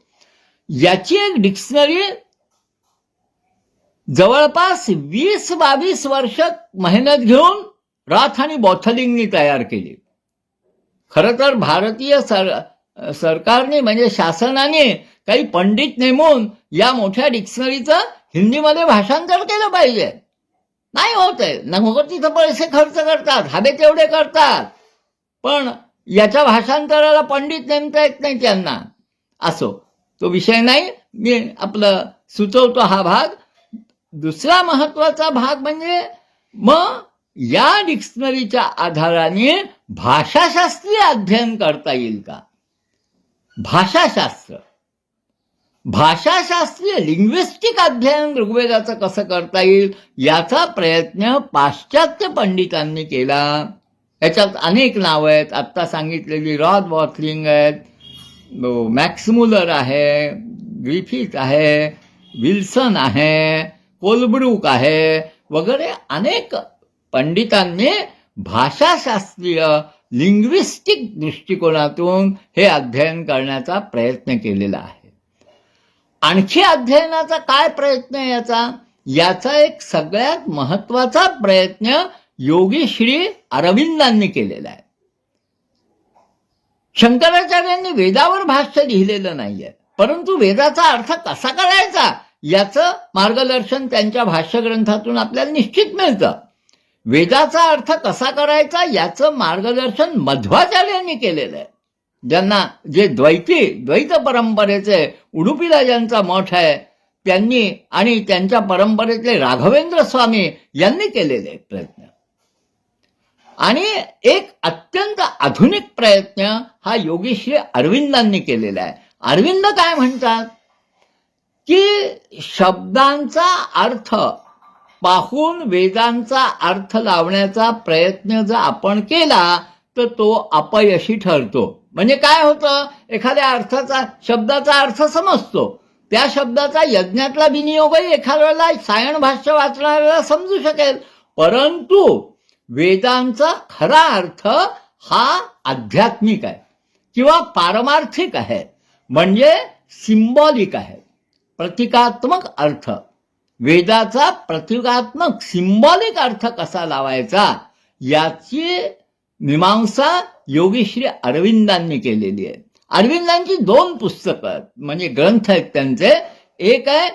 याची एक डिक्शनरी जवळपास 20-22 वर्ष मेहनत घेऊन रॉथ आणि बोथलिंगनी तयार केली. खरं तर भारतीय सरकारने म्हणजे शासनाने काही पंडित नेमून या मोठ्या डिक्शनरीचं हिंदीमध्ये भाषांतर केलं पाहिजे. नाही होत आहे, नको तिथं पैसे खर्च करतात, हवे तेवढे करतात, पण याच्या भाषांतराला पंडित नेमता येत नाही त्यांना. असो, तो विषय नाही, मी आपलं सुचवतो हा भाग. दुसरा महत्वाचा भाग म्हणजे मग या डिक्शनरीच्या आधाराने भाषाशास्त्रीय अध्ययन करता येईल का? भाषाशास्त्रीय लिंग्विस्टिक अध्ययन ऋग्वेदाचं कसं करता येईल याचा प्रयत्न पाश्चात्य पंडितांनी केला. याच्यात अनेक नावं आहेत. आत्ता सांगितलेली रॉद बॉथलिंग आहेत, मॅक्स मुलर आहे, ग्रिफिथ आहे, विल्सन आहे, कोलब्रुक आहे वगैरे अनेक पंडितांनी भाषाशास्त्रीय लिंग्विस्टिक दृष्टिकोनातून हे अध्ययन करण्याचा प्रयत्न केलेला आहे. आणखी अध्ययनाचा काय प्रयत्न आहे याचा एक सगळ्यात महत्वाचा प्रयत्न योगी श्री अरविंदांनी केलेला आहे. शंकराचार्यांनी वेदावर भाष्य लिहिलेलं नाहीये, परंतु वेदाचा अर्थ कसा करायचा याचं मार्गदर्शन त्यांच्या भाष्यग्रंथातून आपल्याला निश्चित मिळतं. वेदाचा अर्थ कसा करायचा याचं मार्गदर्शन मध्वाचार्यांनी केलेलं आहे. ज्यांना जे द्वैत परंपरेचे उडुपीला ज्यांचा मठ आहे त्यांनी आणि त्यांच्या परंपरेतले राघवेंद्र स्वामी यांनी केलेले प्रयत्न. आणि एक अत्यंत आधुनिक प्रयत्न हा योगी श्री अरविंदांनी केलेला आहे. अरविंद काय म्हणतात की शब्दांचा अर्थ पाहून वेदांचा अर्थ लावण्याचा प्रयत्न जर आपण केला तर तो अपयशी ठरतो. म्हणजे काय होतं, एखाद्या शब्दाचा अर्थ समजतो, त्या शब्दाचा यज्ञातला विनियोगही एखाद्या वेळेला सायण भाष्य वाचणाऱ्याला समजू शकेल, परंतु वेदांचा खरा अर्थ हा आध्यात्मिक आहे किंवा पारमार्थिक आहे, म्हणजे सिम्बॉलिक आहे, प्रतिकात्मक अर्थ. वेदाचा प्रतिकात्मक सिम्बॉलिक अर्थ कसा लावायचा याची मीमांसा योगी श्री अरविंदांनी केलेली आहे. अरविंदांची 2 पुस्तकं म्हणजे ग्रंथ आहेत त्यांचे. एक आहे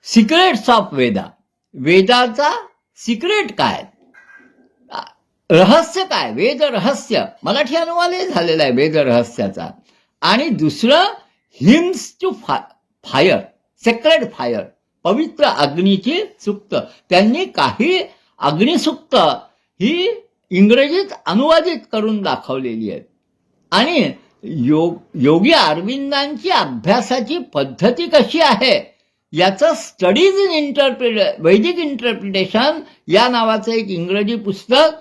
सिक्रेट्स ऑफ वेदा, वेदाचा सिक्रेट काय, रहस्य काय, वेद रहस्य, मराठी अनुवादही झालेला आहे वेद रहस्याचा. आणि दुसरं hymns to fire, sacred fire, पवित्र अग्नीची सुक्त. त्यांनी काही अग्निसुक्त ही इंग्रजीत अनुवादित करून दाखवलेली आहेत. आणि योगी अरविंदांची अभ्यासाची पद्धती कशी आहे याचं स्टडीज इन वैदिक इंटरप्रिटेशन या नावाचं एक इंग्रजी पुस्तक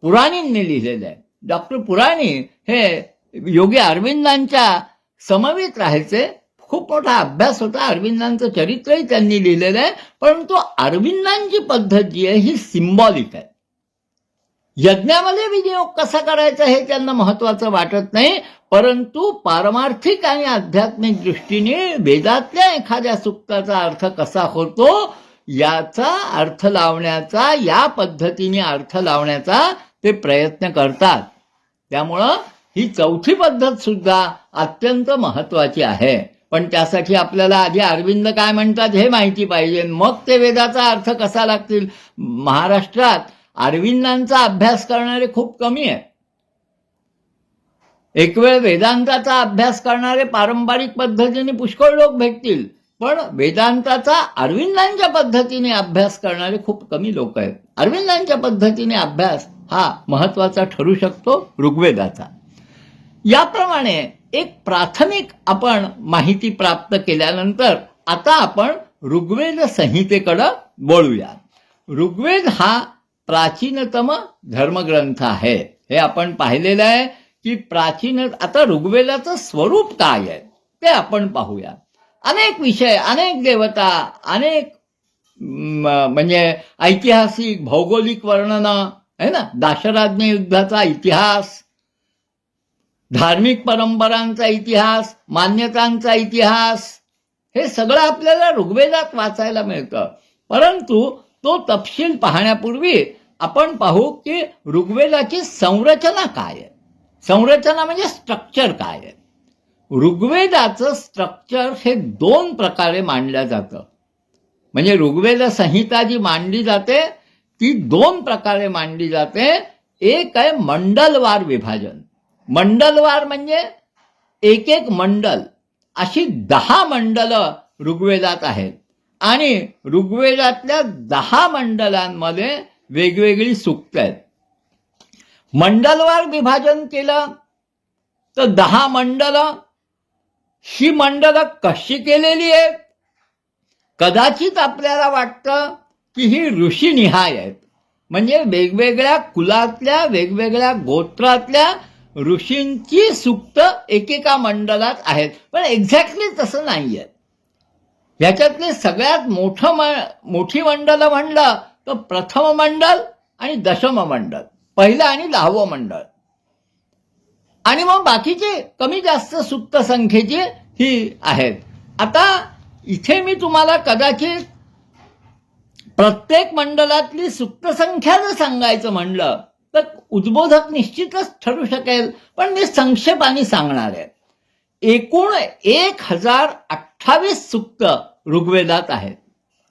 पुराणींनी लिहिलेलं आहे. डॉक्टर पुराणी हे योगी अरविंदांच्या समवेत राहायचे. खूप मोठा अभ्यास होता. अरविंदांचं चरित्रही त्यांनी लिहिलेलं आहे. परंतु अरविंदांची पद्धत जी आहे ही सिम्बॉलिक आहे. यज्ञामध्ये विनियोग कसा करायचा हे त्यांना महत्वाचं वाटत नाही, परंतु पारमार्थिक आणि आध्यात्मिक दृष्टीने वेदातल्या एखाद्या सुक्ताचा अर्थ कसा होतो याचा अर्थ लावण्याचा, या पद्धतीने अर्थ लावण्याचा ते प्रयत्न करतात. त्यामुळं ही 4थी पद्धत सुद्धा अत्यंत महत्वाची आहे. पण त्यासाठी आपल्याला आधी अरविंद काय म्हणतात हे माहिती पाहिजे, मग ते वेदाचा अर्थ कसा लागतील. महाराष्ट्रात अरविंदांचा अभ्यास करणारे खूप कमी आहे. एक वेळ वेदांताचा अभ्यास करणारे पारंपरिक पद्धतीने पुष्कळ लोक भेटतील, पण वेदांताचा अरविंदांच्या पद्धतीने अभ्यास करणारे खूप कमी लोक आहेत. अरविंदांच्या पद्धतीने अभ्यास हा महत्वाचा ठरू शकतो ऋग्वेदाचा. याप्रमाणे एक प्राथमिक आपण माहिती प्राप्त केल्यानंतर आता आपण ऋग्वेद संहितेकडे वळूया. ऋग्वेद हा प्राचीनतम धर्मग्रंथ आहे. हे आपण पाहिलेलं आहे की प्राचीन. आता ऋग्वेदाचं स्वरूप काय आहे ते आपण पाहूया. अनेक विषय, अनेक देवता, अनेक म्हणजे ऐतिहासिक भौगोलिक वर्णन आहे ना, दाशराज्ञ युद्धाचा इतिहास, धार्मिक परंपरांचा इतिहास, मान्यतांचा इतिहास, हे सगळं आपल्याला ऋग्वेदात वाचायला मिळतं. परंतु तो तपशील पाहण्यापूर्वी आपण पाहू की ऋग्वेदाची संरचना काय आहे. संरचना म्हणजे स्ट्रक्चर काय आहे. ऋग्वेदाचं स्ट्रक्चर हे 2 प्रकारे मांडलं जातं. म्हणजे ऋग्वेद संहिता जी मांडली जाते ती 2 प्रकारे मांडली जाते. एक आहे मंडलवार विभाजन. मंडलवार म्हणजे एक मंडल, अशी 10 मंडलं ऋग्वेदात आहेत आणि ऋग्वेदातल्या 10 मंडलांमध्ये वेगवेगळी सूक्तं आहेत. मंडलवार विभाजन केलं तर 10 मंडलं. ही मंडलं कशी केलेली आहेत? कदाचित आपल्याला वाटतं की ही ऋषीनिहाय आहेत. म्हणजे वेगवेगळ्या कुलातल्या वेगवेगळ्या गोत्रातल्या ऋषींची सूक्त एकेका मंडलात आहेत. पण एक्झॅक्टली तसं नाही आहे. ह्याच्यातले सगळ्यात मोठी मंडलं म्हणलं तर प्रथम मंडल आणि दशम मंडल, पहिलं आणि 10वं मंडळ, आणि मग बाकीचे कमी जास्त सुप्त संख्येची ही आहेत. आता इथे मी तुम्हाला कदाचित प्रत्येक मंडलातली सुप्त संख्या जर सांगायचं म्हणलं तर उद्बोधक निश्चितच ठरू शकेल, पण मी संक्षेपाने सांगणार आहे. एकूण 1028 सूक्त ऋग्वेदात आहेत.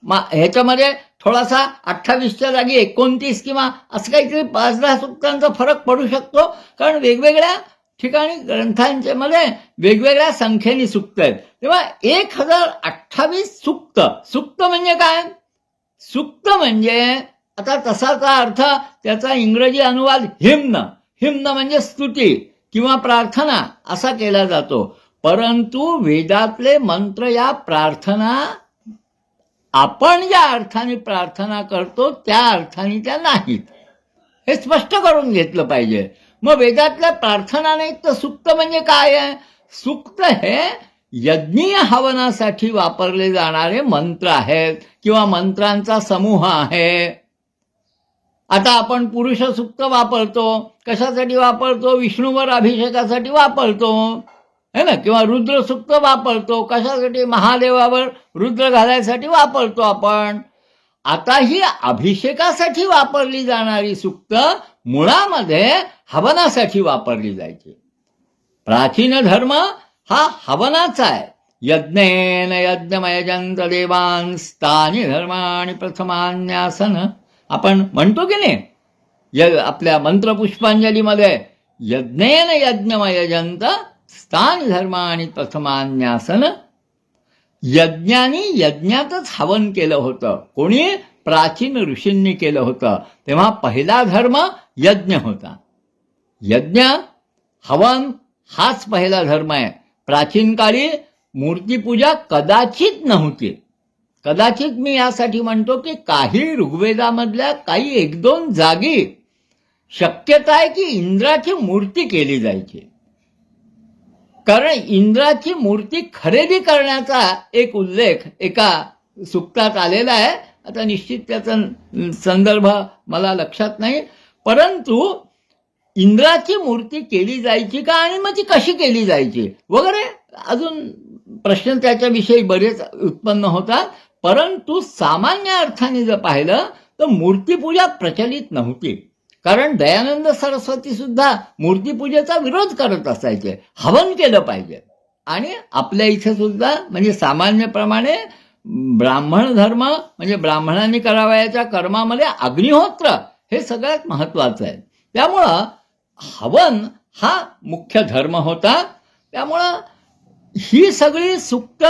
ह्याच्यामध्ये थोडासा 28च्या जागी 29 किंवा असं काहीतरी 5-10 सूक्तांचा फरक पडू शकतो, कारण वेगवेगळ्या ठिकाणी ग्रंथांच्या मध्ये वेगवेगळ्या संख्येने सूक्त आहेत. तेव्हा 1028 सूक्त. सूक्त म्हणजे काय? सूक्त म्हणजे आता तसाचा अर्थ त्याचा इंग्रजी अनुवाद हिम्न म्हणजे स्तुती किंवा प्रार्थना असा केला जातो. परंतु वेदातले मंत्र या प्रार्थना आपण ज्या अर्थाने प्रार्थना करतो त्या अर्थाने त्या नाहीत, हे स्पष्ट करून घेतलं पाहिजे. मग वेदातल्या प्रार्थना नाहीत तर सूक्त म्हणजे काय आहे? सूक्त हे यज्ञीय हवनासाठी वापरले जाणारे मंत्र आहेत किंवा मंत्रांचा समूह आहे. आता आपण पुरुष सूक्त वापरतो, कशासाठी वापरतो? विष्णूवर अभिषेकासाठी वापरतो, है ना, किंवा रुद्र सूक्त वापरतो, कशासाठी? महादेवावर रुद्र घालायसाठी वापरतो आपण. आता ही अभिषेकासाठी वापरली जाणारी सूक्त मुळामध्ये हवनासाठी वापरली जायची. प्राचीन धर्म हा हवनाचा आहे. यज्ञेन यज्ञमयजंत देवांस्तानि धर्माणि प्रथमान्यासन आपण म्हणतो की नाही आपल्या मंत्रपुष्पांजलीमध्ये, यज्ञेन यज्ञमयजंत स्थानी धर्माणि प्रथमान्यासन. यज्ञानी यज्ञातच हवन केलं होतं. कोणी? प्राचीन ऋषींनी केलं होतं. तेव्हा पहिला धर्म यज्ञ होता. यज्ञ हवन हाच पहिला धर्म आहे. प्राचीन काळी मूर्तीपूजा कदाचित नव्हती. कदाचित मी यासाठी म्हणतो की काही ऋग्वेदामधल्या काही 1-2 जागी शक्यता आहे की इंद्राची मूर्ती केली जायची, कारण इंद्राची मूर्ती खरेदी करण्याचा एक उल्लेख एका सूक्तात आलेला आहे. आता निश्चित त्याचा संदर्भ मला लक्षात नाही, परंतु इंद्राची मूर्ती केली जायची का आणि मग ती कशी केली जायची वगैरे अजून प्रश्न त्याच्याविषयी बरेच उत्पन्न होतात. परंतु सामान्य अर्थाने जर पाहिलं तर मूर्तीपूजा प्रचलित नव्हती, कारण दयानंद सरस्वती सुद्धा मूर्तीपूजेचा विरोध करत असायचे. हवन केलं पाहिजे. आणि आपल्या इथे सुद्धा म्हणजे सामान्यप्रमाणे ब्राह्मण धर्म म्हणजे ब्राह्मणांनी करावयाच्या कर्मामध्ये अग्निहोत्र हे सगळ्यात महत्वाचं आहे. त्यामुळं हवन हा मुख्य धर्म होता. त्यामुळं ही सगळी सूक्त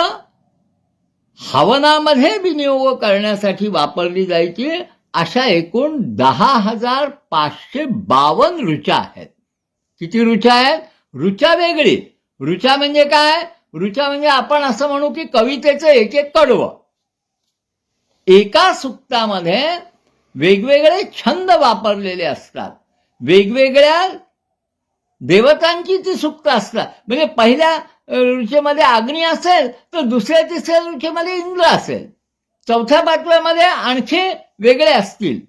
हवनामध्ये विनियोग करण्यासाठी वापरली जायची. अशा एकूण 10,552 ऋचा आहेत. किती ऋचा आहेत? ऋचा वेगळी. ऋचा म्हणजे काय? ऋचा म्हणजे आपण असं म्हणू की कवितेचं एक कडवं. एका सूक्तामध्ये वेगवेगळे छंद वापरलेले असतात, वेगवेगळ्या देवतांची ती सूक्त असतात. म्हणजे पहिल्या ऋचेमध्ये अग्नी असेल तर दुसऱ्या तिसऱ्या ऋचेमध्ये इंद्र असेल, 4थ्या-5व्यामध्ये आणखी वेगळे असतील.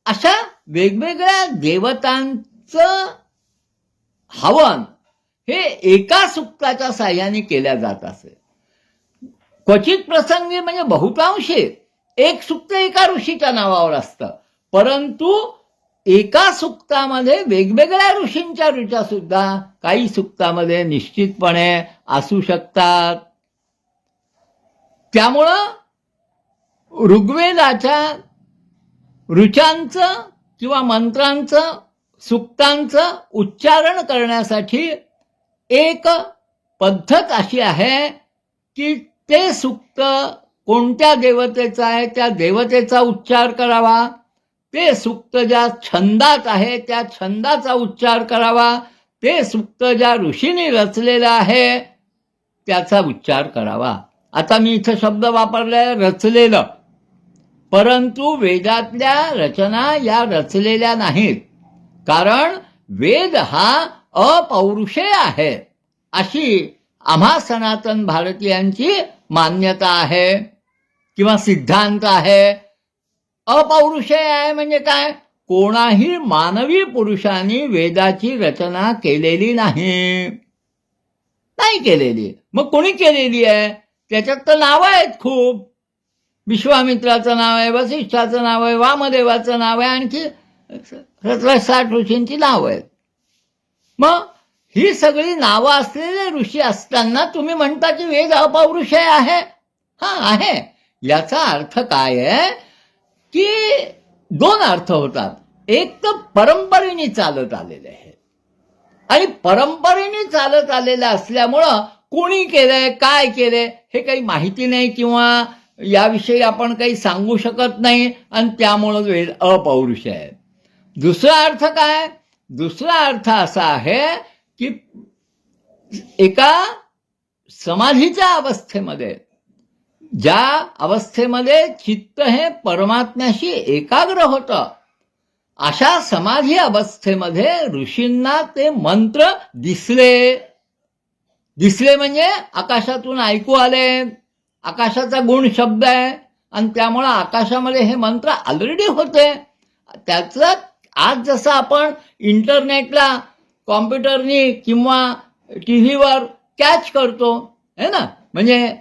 अशा वेगवेगळ्या देवतांचं हवन हे एका सूक्ताच्या साह्याने केल्या जात असे. क्वचित प्रसंगी म्हणजे बहुतांशी एक सूक्त एका ऋषीच्या नावावर असतं, परंतु एका सूक्तामध्ये वेगवेगळ्या ऋषींच्या ऋचा सुद्धा काही सूक्तामध्ये निश्चितपणे असू शकतात. त्यामुळं ऋग्वेदाच्या ऋचांचं किंवा मंत्रांचं सूक्तांचं उच्चारण करण्यासाठी एक पद्धत अशी आहे की ते सूक्त कोणत्या देवतेचं आहे त्या देवतेचा उच्चार करावा, ते सूक्त ज्या छंदात आहे त्या छंदाचा उच्चार करावा, ते सूक्त ज्या ऋषीने रचलेलं आहे त्याचा उच्चार करावा. आता मी इथं शब्द वापरलाय रचलेलं. परंतु वेदातल्या रचना या रचलेल्या नाहीत, कारण वेद हा अपौरुषेय आहे अशी आम्हा सनातन भारतीयांची मान्यता आहे किंवा सिद्धांत आहे. अपौरुषेय आहे म्हणजे काय? कोणाही मानवी पुरुषांनी वेदाची रचना केलेली नाही केलेली. मग कोणी केलेली आहे? त्याच्यात तर नावं आहेत खूप. विश्वामित्राचं नाव आहे, वसिष्ठाचं नाव आहे, वामदेवाचं नाव आहे, आणखी 60 ऋषींची नावं आहेत. मग ही सगळी नावं असलेले ऋषी असताना तुम्ही म्हणता की वेद अपौरुषेय आहे. हा आहे. याचा अर्थ काय आहे की 2 अर्थ होतात. एक तर परंपरेने चालत आलेले आहे, आणि परंपरेने चालत आलेलं असल्यामुळं कोणी केलंय काय केलंय हे काही माहिती नाही किंवा याविषयी आपण काही सांगू शकत नाही, आणि त्यामुळं वेद अपौरुषेय आहे. दुसरा अर्थ काय? दुसरा अर्थ असा आहे की एका समाधीच्या अवस्थेमध्ये, ज्या अवस्थेमध्ये चित्त हे परमात्म्याशी एकाग्र होतं, अशा समाधी अवस्थेमध्ये ऋषींना ते मंत्र दिसले म्हणजे आकाशातून ऐकू आले. आकाशाचा गुण शब्द आहे, आणि त्यामुळं आकाशामध्ये हे मंत्र ऑलरेडी होते. त्याचं आज जसं आपण इंटरनेटला कॉम्प्युटरनी किंवा टी व्हीवर कॅच करतो है ना, म्हणजे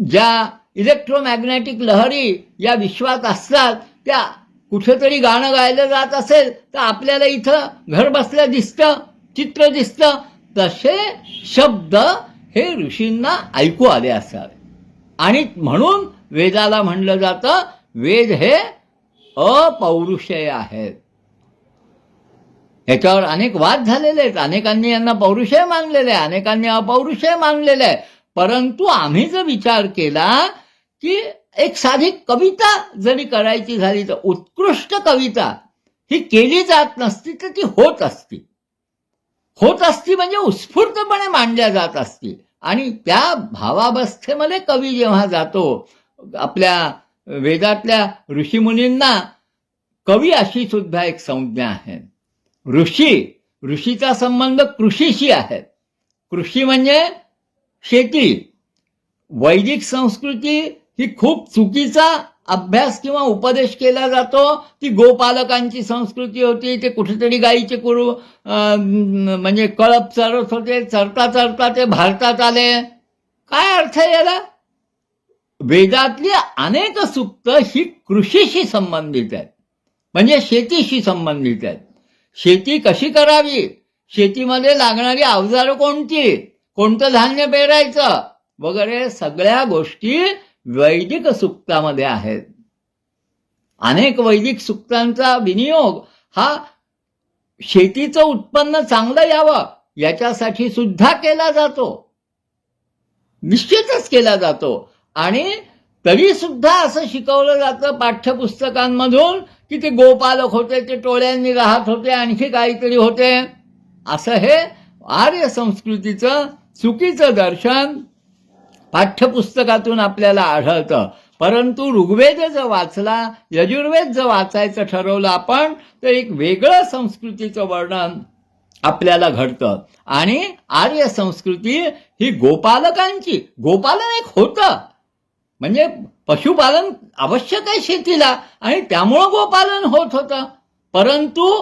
ज्या इलेक्ट्रोमॅग्नेटिक लहरी या विश्वात असतात, त्या कुठेतरी गाणं गायलं जात असेल तर आपल्याला इथं घर बसल्या दिसतं, चित्र दिसतं. तसे शब्द हे ऋषींना ऐकू आले असतात, आणि म्हणून वेदाला म्हणलं जातं वेद हे अपौरुषेय आहेत. ह्याच्यावर अनेक वाद झालेले आहेत. अनेकांनी यांना पौरुषेय मानलेले आहे, अनेकांनी अपौरुषेय मानलेले आहे. परंतु आम्ही जर विचार केला की एक साधी कविता जरी करायची झाली तर उत्कृष्ट कविता ही केली जात नसती तर ती होत असती म्हणजे उत्स्फूर्तपणे मांडल्या जात असती. आणि त्या भावावस्थेमध्ये कवी जेव्हा जातो, आपल्या वेदातल्या ऋषीमुनींना कवी अशी सुद्धा एक संज्ञा आहे. ऋषीचा संबंध कृषीशी आहे. कृषी म्हणजे शेती. वैदिक संस्कृती ही खूप चुकीचा अभ्यास किंवा उपदेश केला जातो. ती गोपालकांची संस्कृती होती. ते कुठेतरी गाईचे कुरू म्हणजे कळप चरत होते. चरता चरता ते भारतात आले. काय अर्थ आहे याला? वेदातली अनेक सूक्त ही कृषीशी संबंधित आहेत, म्हणजे शेतीशी संबंधित आहेत. शेती कशी करावी, शेतीमध्ये लागणारी अवजारं कोणती, कोणतं धान्य पेरायचं वगैरे सगळ्या गोष्टी वैदिक सूक्तामध्ये आहेत. अनेक वैदिक सूक्तांचा विनियोग हा शेतीचं उत्पन्न चांगलं यावं याच्यासाठी सुद्धा केला जातो, निश्चितच केला जातो. आणि तरी सुद्धा असं शिकवलं जातं पाठ्यपुस्तकांमधून की ते गोपालक होते, ते टोळ्यांनी राहत होते, आणखी काहीतरी होते. असं हे आर्य संस्कृतीचं चुकीचं दर्शन पाठ्यपुस्तकातून आपल्याला आढळतं. परंतु ऋग्वेद जर वाचला, यजुर्वेद जर वाचायचं ठरवलं आपण, तर एक वेगळं संस्कृतीचं वर्णन आपल्याला घडतं. आणि आर्य संस्कृती ही गोपालकांची, गोपालन एक होतं, म्हणजे पशुपालन आवश्यक आहे शेतीला, आणि त्यामुळं गोपालन होत होतं. परंतु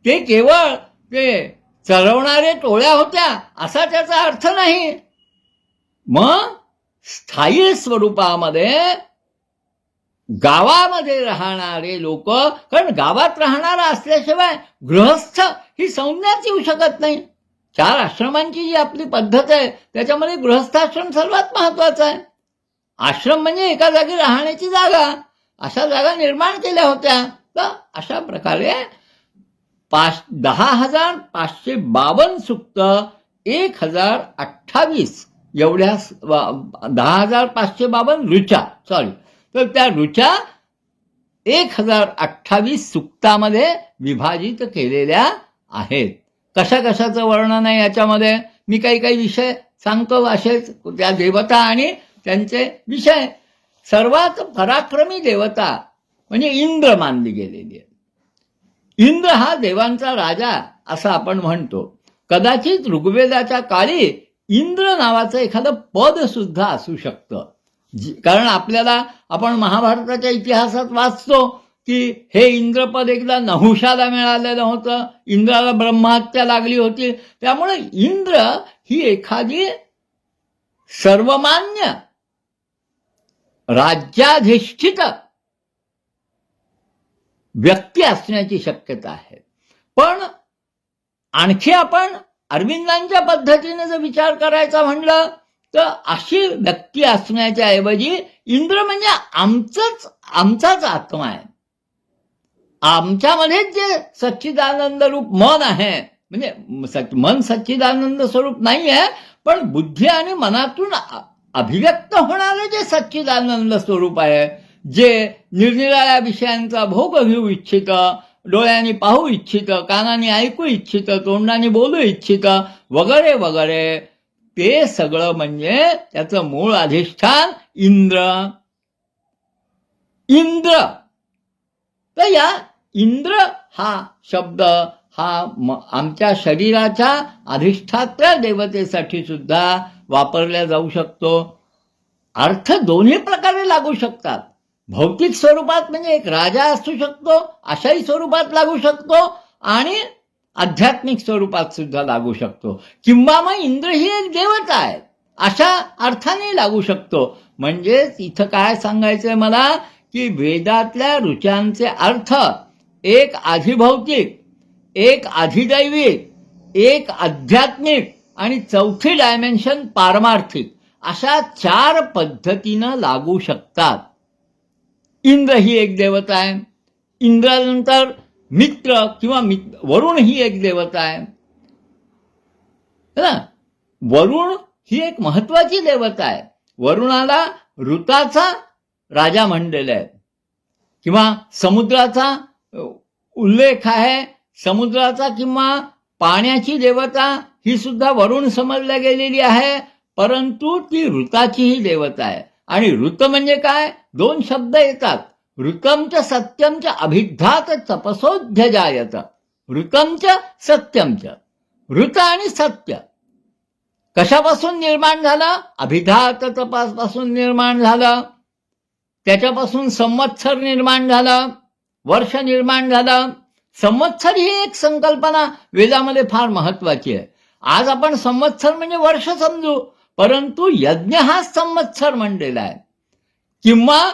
ते केवळ ते चरवणारे टोळ्या होत्या असा त्याचा अर्थ नाही. मग स्थायी स्वरूपामध्ये गावामध्ये राहणारे लोक, कारण गावात राहणारा असल्याशिवाय गृहस्थ ही संज्ञाच येऊ शकत नाही. 4 आश्रमांची जी आपली पद्धत आहे त्याच्यामध्ये गृहस्थाश्रम सर्वात महत्वाचा आहे. आश्रम म्हणजे एका जागी राहण्याची जागा, अशा जागा निर्माण केल्या होत्या. तर अशा प्रकारे 10,552 सूक्त 1,028 एवढ्या 10,552 ऋचा, तर त्या ऋचा 1,028 सूक्तामध्ये विभाजित केलेल्या आहेत. कशा कशाचं वर्णन आहे याच्यामध्ये मी काही विषय सांगतो, असेच त्या देवता आणि त्यांचे विषय. सर्वात पराक्रमी देवता म्हणजे इंद्र मानली गेलेली आहे. इंद्र हा देवांचा राजा असं आपण म्हणतो. कदाचित ऋग्वेदाच्या काळी इंद्र नावाचं एखादं पद सुद्धा असू शकतं. कारण आपल्याला आपण महाभारताच्या इतिहासात वाचतो की हे इंद्रपद एकदा नहुषाला मिळालेलं होतं. इंद्राला ब्रह्महत्या लागली होती. त्यामुळे इंद्र ही एखादी सर्वमान्य राज्याधिष्ठित व्यक्ती असण्याची शक्यता आहे. पण आणखी आपण अरविंदांच्या पद्धतीने जर विचार करायचा म्हणलं तर अशी व्यक्ती असण्याच्या ऐवजी इंद्र म्हणजे आमचाच आत्मा आहे. आमच्यामध्येच जे सच्चिदानंद रूप मन आहे, म्हणजे मन सच्चिदानंद स्वरूप नाही आहे, पण बुद्धी आणि मनातून अभिव्यक्त होणारं जे सच्चिदानंद स्वरूप आहे, जे निरनिराळ्या विषयांचा भोग घेऊ इच्छितं, डोळ्यांनी पाहू इच्छितं, कानाने ऐकू इच्छितं, तोंडाने बोलू इच्छितं वगैरे वगैरे, ते सगळं म्हणजे त्याचं मूळ अधिष्ठान इंद्र. तर या इंद्र हा शब्द हा आमच्या शरीराच्या अधिष्ठात्र देवतेसाठी सुद्धा वापरला जाऊ शकतो. अर्थ दोन्ही प्रकारे लागू शकतात. भौतिक स्वरूपात म्हणजे एक राजा असू शकतो, अशाही स्वरूपात लागू शकतो, आणि आध्यात्मिक स्वरूपात सुद्धा लागू शकतो. किंवा मग इंद्र ही एक देवता आहे अशा अर्थाने लागू शकतो. म्हणजेच इथं काय सांगायचंय मला की वेदातल्या ऋचांचे अर्थ एक अधिभौतिक, एक अधिदैविक, एक आध्यात्मिक आणि चौथी डायमेन्शन पारमार्थिक अशा 4 पद्धतीनं लागू शकतात. इंद्र ही एक देवता आहे. इंद्रानंतर मित्र किंवा वरुण ही एक देवता आहे ना. वरुण ही एक महत्वाची देवता आहे. वरुणाला ऋताचा राजा म्हणलेला आहे किंवा समुद्राचा उल्लेख आहे. समुद्राचा किंवा पाण्याची देवता ही सुद्धा वरुण समजल्या गेलेली आहे, परंतु ती ऋताचीही देवता आहे. आणि ऋत म्हणजे काय? 2 शब्द येतात. ऋतम च सत्यम च अभिधात तपसोध्यजायत. ऋतम च सत्यम च. ऋत आणि सत्य कशापासून निर्माण झालं? अभिधात तपासपासून निर्माण झालं. त्याच्यापासून संवत्सर निर्माण झालं, वर्ष निर्माण झालं. संवत्सर ही एक संकल्पना वेदामध्ये फार महत्वाची आहे. आज आपण संवत्सर म्हणजे वर्ष समजू, परंतु यज्ञ हा संवत्सर म्हणलेला आहे. किंवा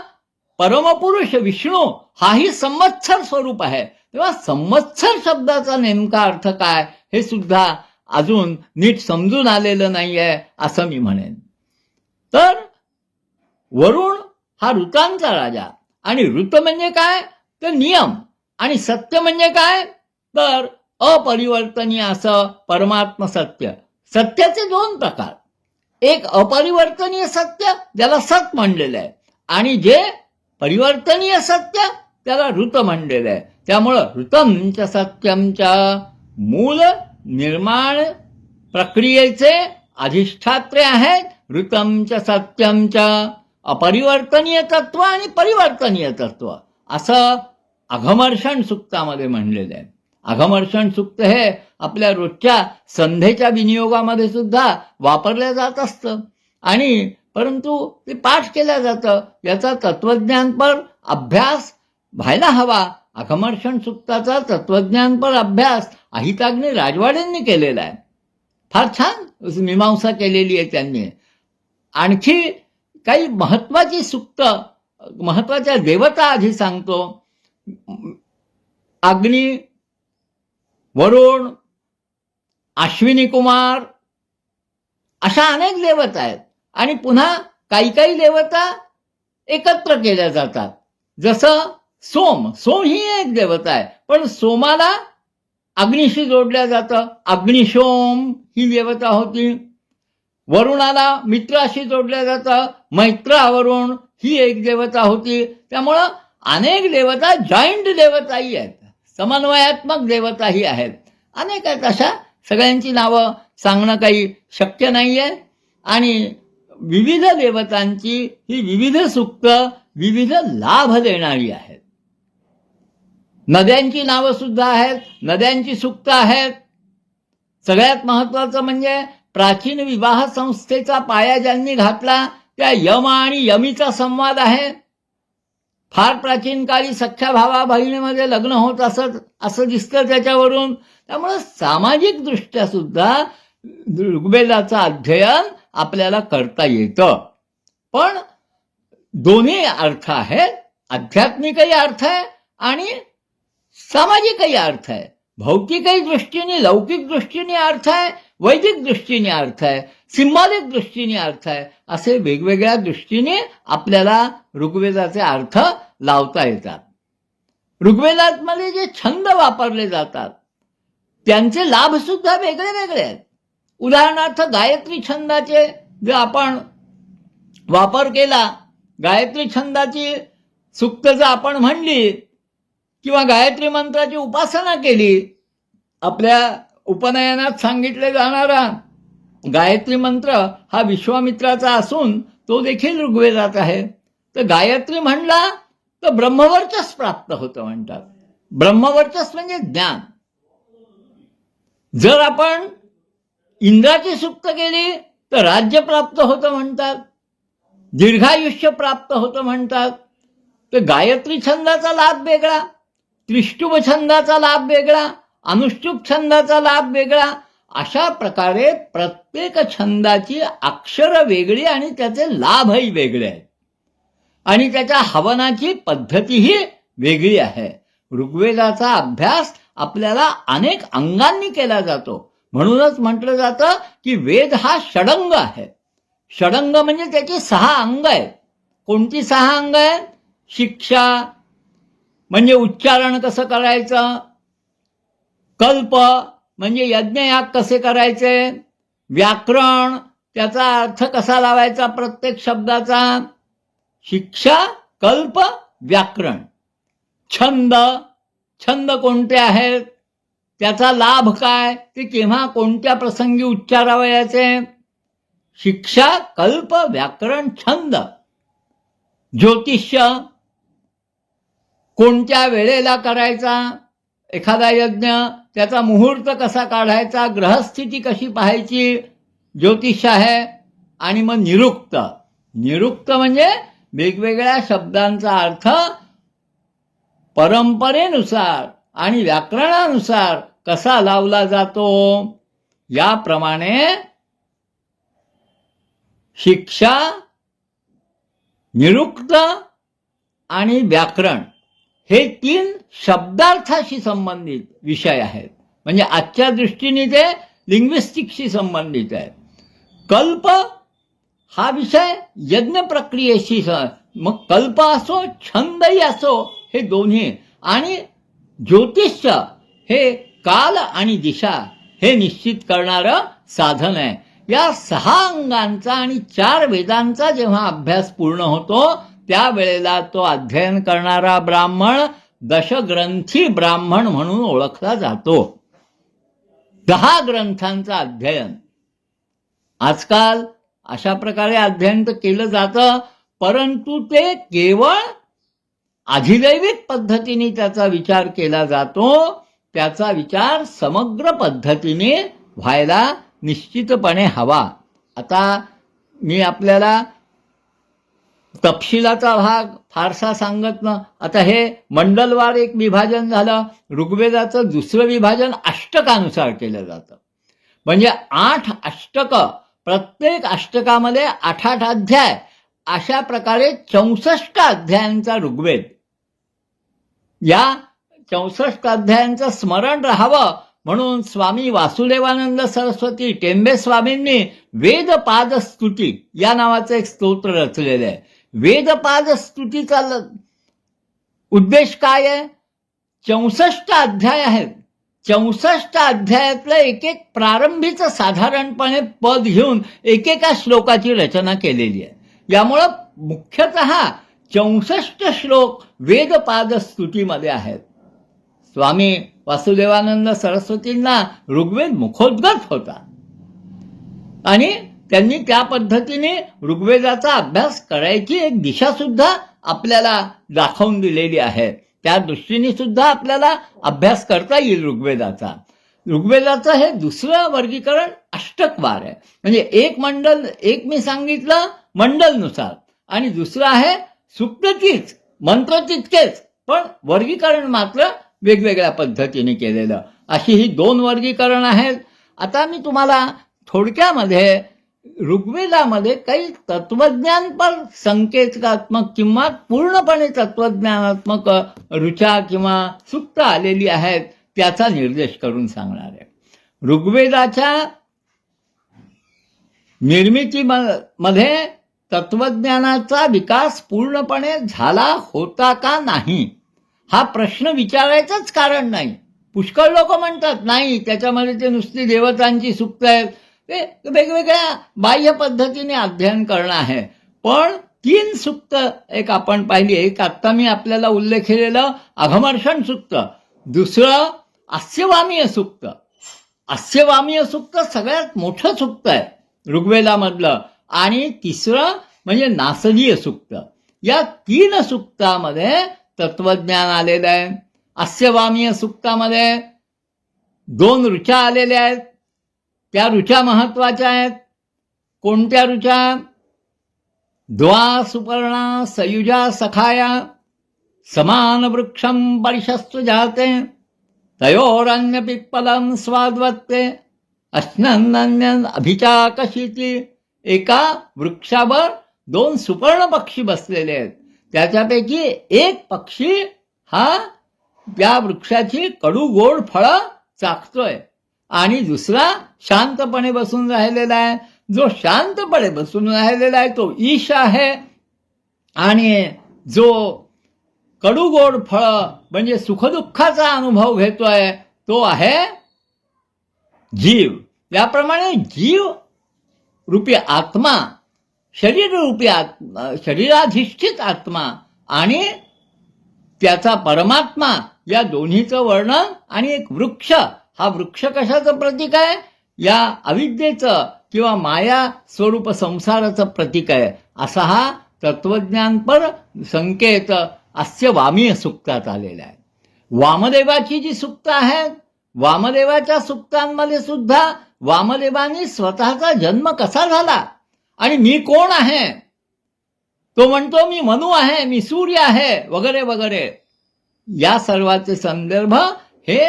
परमपुरुष विष्णू हाही संवत्सर स्वरूप आहे. तेव्हा संवत्सर शब्दाचा नेमका अर्थ काय हे सुद्धा अजून नीट समजून आलेलं नाहीये असं मी म्हणेन. तर वरुण हा ऋतांचा राजा, आणि ऋत म्हणजे काय तर नियम, आणि सत्य म्हणजे काय तर अपरिवर्तनीय असं परमात्म सत्य. सत्याचे 2 प्रकार. एक अपरिवर्तनीय सत्य ज्याला सत म्हणलेलं आहे, आणि जे परिवर्तनीय सत्य त्याला ऋत म्हणलेलं आहे. त्यामुळं ऋतमच सत्यमच मूल निर्माण प्रक्रियेचे अधिष्ठात्रे आहेत ऋतमच सत्यमच. अपरिवर्तनीय तत्व आणि परिवर्तनीय तत्व असं अघमर्षण सूक्तामध्ये म्हणलेलं आहे. अघमर्षण सूक्त हे आपल्या रोजच्या संध्येच्या विनियोगामध्ये सुद्धा वापरलं जात असतं, आणि परंतु ते पाठ केलं जातं. याचा तत्वज्ञानपर अभ्यास व्हायला हवा. अघमर्षण सूक्ताचा तत्वज्ञानपर अभ्यास अहिताग्नी राजवाड्यांनी केलेला आहे. फार छान मीमांसा केलेली आहे त्यांनी. आणखी काही महत्वाची सूक्त, महत्वाच्या देवता आधी सांगतो. अग्नी, वरुण, अश्विनी कुमार अशा अनेक देवता आहेत. आणि पुन्हा काही देवता एकत्र केल्या जातात. जसं सोम ही एक देवता आहे, पण सोमाला अग्निशी जोडल्या जातं. अग्निशोम ही देवता होती. वरुणाला मित्राशी जोडल्या जातं. मैत्रावरुण ही एक देवता होती. त्यामुळं अनेक देवता जॉईंट देवताही आहेत, समन्वयात्मक देवताही आहेत, अनेक आहेत. अशा सगळ्यांची नावं सांगणं काही शक्य नाहीये. आणि विविध देवतांची ही विविध सूक्त विविध लाभ देणारी आहेत. नद्यांची नावं सुद्धा आहेत, नद्यांची सूक्तं आहेत. सगळ्यात महत्वाचं म्हणजे प्राचीन विवाह संस्थेचा पाया ज्यांनी घातला त्या यम आणि यमीचा संवाद आहे. फार प्राचीन काळी सख्या भावा बहिणीमध्ये लग्न होत असत असं दिसतं त्याच्यावरून. त्यामुळे सामाजिक दृष्ट्या सुद्धा ऋग्वेदाचं अध्ययन आपल्याला करता येतं. पण दोन्ही अर्थ आहेत, आध्यात्मिकही अर्थ आहे आणि सामाजिकही अर्थ आहे. भौतिकही दृष्टीने, लौकिक दृष्टीने अर्थ आहे, वैदिक दृष्टीने अर्थ आहे, सिंबॉलिक दृष्टीने अर्थ आहे. असे वेगवेगळ्या दृष्टीने आपल्याला ऋग्वेदाचे अर्थ लावता येतात. ऋग्वेदामध्ये जे छंद वापरले जातात त्यांचे लाभ सुद्धा वेगळे वेगळे आहेत. उदाहरणार्थ गायत्री छंदाचे जे आपण वापर केला, गायत्री छंदाची सूक्त जर आपण म्हणली किंवा गायत्री मंत्राची उपासना केली, आपल्या उपनयनात सांगितले जाणारा गायत्री मंत्र हा विश्वामित्राचा असून तो देखील ऋग्वेदात आहे. तर गायत्री म्हणला तर ब्रह्मवर्चस्व प्राप्त होतं म्हणतात. ब्रह्मवर्चस्व म्हणजे ज्ञान. जर आपण इंद्राची सूक्त केली तर राज्य प्राप्त होतं म्हणतात, दीर्घायुष्य प्राप्त होतं म्हणतात. तर गायत्री छंदाचा लाभ वेगळा, त्रिष्टुभ छंदाचा लाभ वेगळा, अनुष्टुप छंदाचा लाभ वेगळा. अशा प्रकारे प्रत्येक छंदाची अक्षरं वेगळी आणि त्याचे लाभही वेगळे आहेत आणि त्याच्या हवनाची पद्धतीही वेगळी आहे. ऋग्वेदाचा अभ्यास आपल्याला अनेक अंगांनी केला जातो. म्हणूनच म्हटलं जातं की वेद हा षडंग आहे. षडंग म्हणजे त्याची 6 अंग आहेत. कोणती 6 अंग आहेत? शिक्षा म्हणजे उच्चारण कसं करायचं, कल्प म्हणजे यज्ञयाग कसे करायचे, व्याकरण त्याचा अर्थ कसा लावायचा प्रत्येक शब्दाचा, शिक्षा, कल्प, व्याकरण. छंद, छंद कोणते आहेत, त्याचा लाभ काय, ते केव्हा कोणत्या प्रसंगी उच्चारावयाचे. शिक्षा, कल्प, व्याकरण, छंद. ज्योतिष्य कोणत्या वेळेला करायचा एखादा यज्ञ, त्याचा मुहूर्त कसा काढायचा, ग्रहस्थिती कशी पाहायची, ज्योतिष आहे. आणि मग निरुक्त. निरुक्त म्हणजे वेगवेगळ्या शब्दांचा अर्थ परंपरेनुसार आणि व्याकरणानुसार कसा लावला जातो. याप्रमाणे शिक्षा, निरुक्त आणि व्याकरण हे 3 शब्दार्थाशी संबंधित विषय आहेत. म्हणजे आजच्या दृष्टीने ते लिंग्विस्टिक्सशी संबंधित आहे. कल्प हा विषय यज्ञ प्रक्रियेशी, मग कल्प असो छंदही असो हे दोन्ही. आणि ज्योतिष्य हे काल आणि दिशा हे निश्चित करणारं साधन आहे. या 6 अंगांचा आणि 4 वेदांचा जेव्हा अभ्यास पूर्ण होतो त्यावेळेला तो अध्ययन करणारा ब्राह्मण दशग्रंथी ब्राह्मण म्हणून ओळखला जातो. 10 ग्रंथांचं अध्ययन. आजकाल अशा प्रकारे अध्ययन तर केलं जातं, परंतु ते केवळ अधिदैविक पद्धतीने त्याचा विचार केला जातो. त्याचा विचार समग्र पद्धतीने व्हायला निश्चितपणे हवा. आता मी आपल्याला तपशिलाचा भाग फारसा सांगत ना. आता हे मंडलवार एक विभाजन झालं. ऋग्वेदाचं दुसरं विभाजन अष्टकानुसार केलं जातं. म्हणजे 8 अष्टकं, प्रत्येक अष्टकामध्ये 8-8 अध्याय, अशा प्रकारे 64 अध्यायांचा ऋग्वेद. या 64 अध्यायांचं स्मरण राहावं म्हणून स्वामी वासुदेवानंद सरस्वती टेंबे स्वामींनी वेदपाद स्तुती या नावाचं एक स्तोत्र रचलेलं आहे. वेदपाद स्तुतीचा उद्देश काय आहे? 64 अध्याय आहेत. 64 अध्यायातलं एक एक प्रारंभीचं साधारणपणे पद घेऊन एकेका श्लोकाची रचना केलेली आहे. यामुळं मुख्यतः 64 श्लोक वेदपाद स्तुतीमध्ये आहेत. स्वामी वासुदेवानंद सरस्वतींना ऋग्वेद मुखोद्गत होता आणि त्यांनी त्या पद्धतीने ऋग्वेदाचा अभ्यास करायची एक दिशा सुद्धा आपल्याला दाखवून दिलेली आहे. त्या दृष्टीने सुद्धा आपल्याला अभ्यास करता येईल ऋग्वेदाचा. ऋग्वेदाचं हे दुसरं वर्गीकरण अष्टकवार आहे. म्हणजे एक मंडल, एक मी सांगितलं मंडलनुसार, आणि दुसरं आहे सूक्त तीच, मंत्र तितकेच, पण वर्गीकरण मात्र वेगवेगळ्या पद्धतीने केलेलं. अशी ही 2 वर्गीकरण आहेत. आता मी तुम्हाला थोडक्यामध्ये ऋग्वेदामध्ये काही तत्वज्ञानपर संकेतात्मक किंवा पूर्णपणे तत्वज्ञानात्मक ऋचा किंवा सूक्त आलेली आहेत त्याचा निर्देश करून सांगणार आहे. ऋग्वेदाच्या निर्मितीमध्ये तत्वज्ञानाचा विकास पूर्णपणे झाला होता का नाही हा प्रश्न विचारायचंच कारण नाही. पुष्कळ लोक म्हणतात नाही, त्याच्यामध्ये ते नुसती देवतांची सूक्त आहेत, ते वेगवेगळ्या बाह्य पद्धतीने अध्ययन करणं आहे. पण 3 सूक्त एक आपण पाहिली. एक आत्ता मी आपल्याला उल्लेख केलेलं अघमर्षण सूक्त, दुसरं अस्यवामीय सूक्त. अस्यवामीय सूक्त सगळ्यात मोठं सूक्त आहे ऋग्वेदामधलं, आणि तिसरं म्हणजे नासदीय सूक्त. या 3 सूक्तामध्ये तत्वज्ञान आलेलं आहे. अस्यवामीय सूक्तामध्ये 2 ऋचा आलेल्या आहेत. त्या ऋचा महत्वाच्या आहेत. कोणत्या ऋचा? द्वा सुपर्णा सयुजा सखाया समान वृक्षम परिशस्तु जाते तयोरन्य पिप्पलम स्वाद्वत्ते अश्नन्नन्यन अभिचाकशीती. एका वृक्षावर 2 सुपर्ण पक्षी बसलेले आहेत. त्याच्यापैकी एक पक्षी हा त्या वृक्षाची कडू गोड फळं चाखतोय, आणि दुसरा शांतपणे बसून राहिलेला आहे. जो शांतपणे बसून राहिलेला आहे तो ईश आहे, आणि जो कडू गोड फळं म्हणजे सुखदुःखाचा अनुभव घेतोय तो आहे जीव. याप्रमाणे जीव रूपी आत्मा, शरीर रूपी आत्मा, शरीराधिष्ठित आत्मा आणि त्याचा परमात्मा या दोन्हीचं वर्णन. आणि एक वृक्ष, हा वृक्ष कशाचं प्रतीक आहे? या अविद्येचं किंवा माया स्वरूप संसाराचं प्रतीक आहे. असा हा तत्वज्ञानपर संकेत अस्य वामीय सूक्तात आलेला आहे. वामदेवाची जी सूक्त आहेत, वामदेवाच्या सूक्तांमध्ये सुद्धा वामदेवानी स्वतःचा जन्म कसा झाला आणि मी कोण आहे, तो म्हणतो मी मनु आहे, मी सूर्य आहे, वगैरे वगैरे, या सर्वाचे संदर्भ हे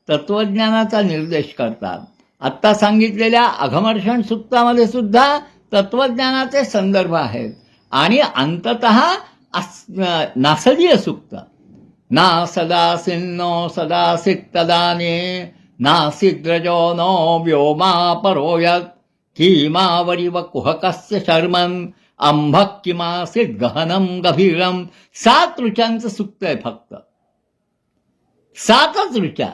तत्वज्ञानाचा निर्देश करतात. आत्ता सांगितलेल्या अघमर्षण सूक्तामध्ये सुद्धा तत्वज्ञानाचे संदर्भ आहेत. आणि अंततः नासदीय सूक्त, ना सदासिन्नो सदासित तदाने नासिद्रजो नो व्योमा परोयत किमावरिव कुहकस्य शर्मन अंभक किमासित गहनम गभीरम. 7 ऋचांचं सूक्त आहे फक्त, 7च ऋचा.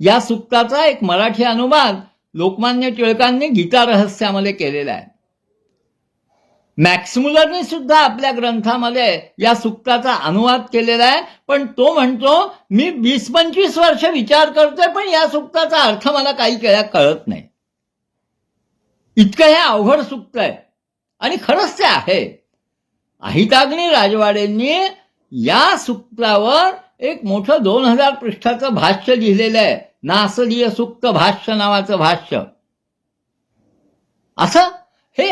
या सूक्ताचा एक मराठी अनुवाद लोकमान्य टिळकांनी गीता रहस्यामध्ये केलेला आहे. मॅक्स मुलरने सुद्धा आपल्या ग्रंथामध्ये या सूक्ताचा अनुवाद केलेला आहे. पण तो म्हणतो मी 20-25 वर्ष विचार करतोय, पण या सूक्ताचा अर्थ मला काही कळत नाही. इतकं हे अवघड सूक्त आहे. आणि खरंच ते आहे. अहिताग्नी राजवाडेंनी या सूक्तावर एक मोठं 2000 पृष्ठाचं भाष्य लिहिलेलं आहे, नासदीय सूक्त भाष्य नावाचं भाष्य. असं हे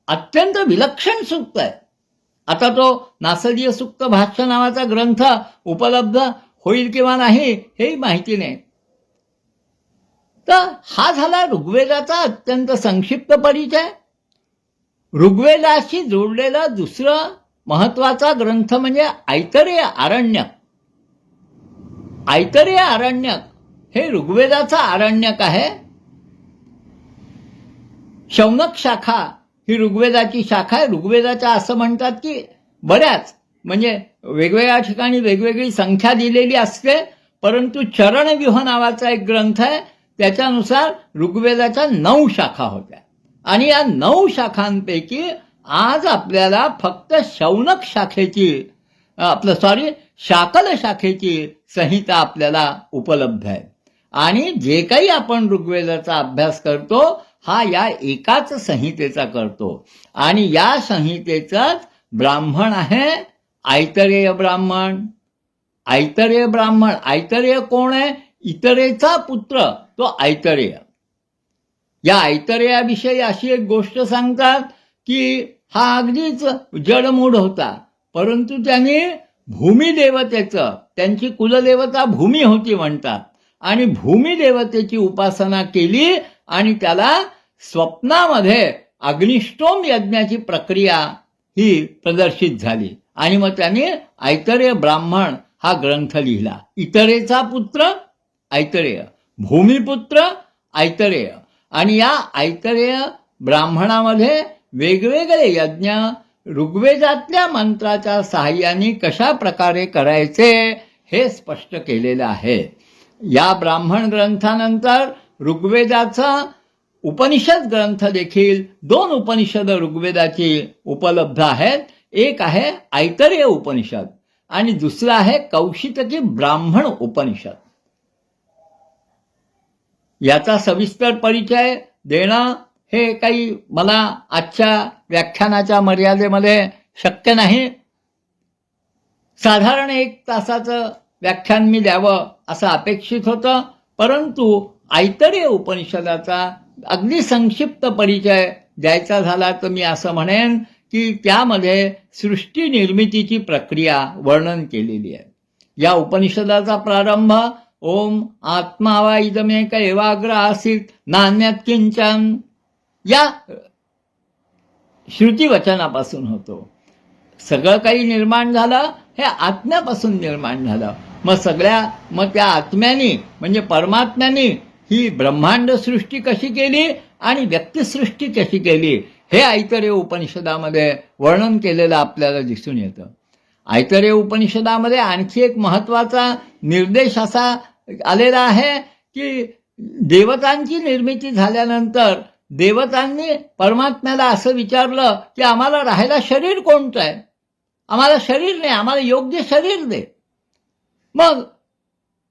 अत्यंत विलक्षण सूक्त आहे. आता तो नासदीय सूक्त भाष्य नावाचा ग्रंथ उपलब्ध होईल किंवा नाही हेही माहिती नाही. तर हा झाला ऋग्वेदाचा अत्यंत संक्षिप्त परिचय. ऋग्वेदाशी जोडलेला दुसरा महत्वाचा ग्रंथ म्हणजे ऐतरेय आरण्यक. ऐतरेय आरण्यक हे ऋग्वेदाचा आरण्यक आहे. शौनक शाखा ही ऋग्वेदाची शाखा आहे. ऋग्वेदाच्या असं म्हणतात की बऱ्याच म्हणजे वेगवेगळ्या ठिकाणी वेगवेगळी संख्या दिलेली असते, परंतु चरणव्यूह नावाचा एक ग्रंथ आहे, त्याच्यानुसार ऋग्वेदाच्या 9 शाखा होत्या. आणि या 9 शाखांपैकी आज आपल्याला फक्त शौनक शाखेची शाकल शाखेची संहिता आपल्याला उपलब्ध आहे. आणि जे काही आपण ऋग्वेदाचा अभ्यास करतो हा या एकाच संहितेचा करतो. आणि या संहितेचाच ब्राह्मण आहे ऐतरेय ब्राह्मण. ऐतरेय ब्राह्मण. ऐतरेय कोण आहे? इतरेचा पुत्र, तो ऐतरेय. या ऐतरेयाविषयी अशी एक गोष्ट सांगतात की हा अगदीच जडमूढ होता, परंतु त्याने भूमिदेवतेचं, त्यांची कुलदेवता भूमी होती म्हणतात, आणि भूमिदेवतेची उपासना केली आणि त्याला स्वप्नामध्ये अग्निष्टोम यज्ञाची प्रक्रिया ही प्रदर्शित झाली आणि मग त्याने ऐतरेय ब्राह्मण हा ग्रंथ लिहिला. इतरेचा पुत्र ऐतरेय, भूमिपुत्र ऐतरेय. आणि या ऐतरेय ब्राह्मणामध्ये वेगवेगळे यज्ञ ऋग्वेदातल्या मंत्राच्या सहाय्याने कशा प्रकारे करायचे हे स्पष्ट केलेलं आहे. या ब्राह्मण ग्रंथानंतर ऋग्वेदाचा उपनिषद ग्रंथ देखील, 2 उपनिषद ऋग्वेदाची उपलब्ध आहेत. एक आहे ऐतरेय उपनिषद आणि दुसरं आहे कौशितकी ब्राह्मण उपनिषद. याचा सविस्तर परिचय देणं हे काही मला आजच्या व्याख्यानाच्या मर्यादेमध्ये शक्य नाही. साधारण 1 तासाचं व्याख्यान मी द्यावं असं अपेक्षित होतं, परंतु ऐतरेय उपनिषदाचा अगदी संक्षिप्त परिचय द्यायचा झाला तर मी असं म्हणेन की त्यामध्ये सृष्टी निर्मितीची प्रक्रिया वर्णन केलेली आहे. या उपनिषदाचा प्रारंभ ओम आत्मा वा इदमेक एवाग्र आसीत नान्यात किंचन या श्रुतिवचनापासून होतो. सगळं काही निर्माण झालं हे आत्म्यापासून निर्माण झालं. मग त्या आत्म्याने म्हणजे परमात्म्याने ही ब्रह्मांड सृष्टी कशी केली आणि व्यक्तिसृष्टी कशी केली हे ऐतरेय उपनिषदामध्ये वर्णन केलेलं आपल्याला दिसून येतं. ऐतरेय उपनिषदामध्ये आणखी एक महत्त्वाचा निर्देश असा आलेला आहे की देवतांची निर्मिती झाल्यानंतर देवतांनी परमात्म्याला असं विचारलं की आम्हाला राहायला शरीर कोणतं आहे? आम्हाला शरीर नाही, आम्हाला योग्य शरीर दे. मग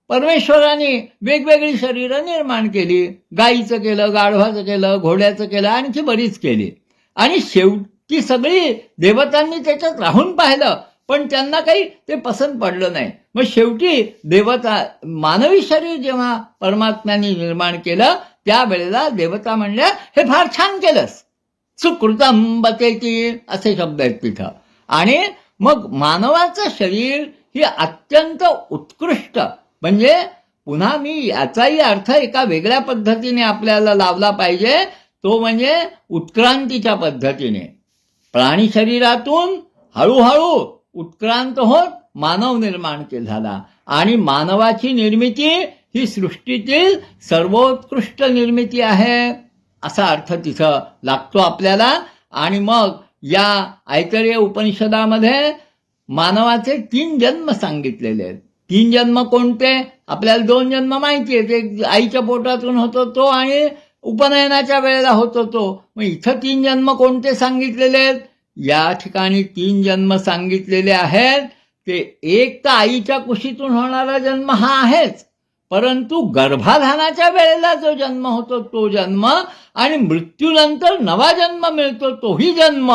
परमेश्वराने वेगवेगळी शरीरं निर्माण केली. गाईचं केलं, गाढवाचं केलं, घोड्याचं केलं, आणखी बरीच केली. आणि शेवटी सगळी देवतांनी त्याच्यात राहून पाहिलं, पण त्यांना काही ते पसंत पडलं नाही. मग शेवटी देवता मानवी शरीर जेव्हा परमात्म्याने निर्माण केलं त्यावेळेला देवता म्हणल्या हे फार छान केलंस, सुकृतम बतेती असे शब्द आहेत तिथं. आणि मग मानवाचं शरीर ही अत्यंत उत्कृष्ट, म्हणजे पुन्हा मी याचाही अर्थ एका वेगळ्या पद्धतीने आपल्याला लावला पाहिजे, तो म्हणजे उत्क्रांतीच्या पद्धतीने. प्राणी शरीरातून हळूहळू उत्क्रांत होत मानव निर्माण केला झाला आणि मानवाची निर्मिती ही सृष्टीतील सर्वोत्कृष्ट निर्मिती आहे असा अर्थ तिथं लागतो आपल्याला. आणि मग या ऐतरेय उपनिषदामध्ये मानवाचे 3 जन्म सांगितलेले आहेत. 3 जन्म कोणते? आपल्याला 2 जन्म माहिती आहेत. एक आईच्या पोटातून होतो तो आणि उपनयनाच्या वेळेला होतो तो. मग इथं 3 जन्म कोणते सांगितलेले आहेत? या ठिकाणी 3 जन्म सांगितलेले आहेत. ते एक तर आईच्या कुशीतून होणारा जन्म हा आहेच, परंतु गर्भाधानाच्या वेळेला जो जन्म होतो तो जन्म आणि मृत्यूनंतर नवा जन्म मिळतो तोही जन्म,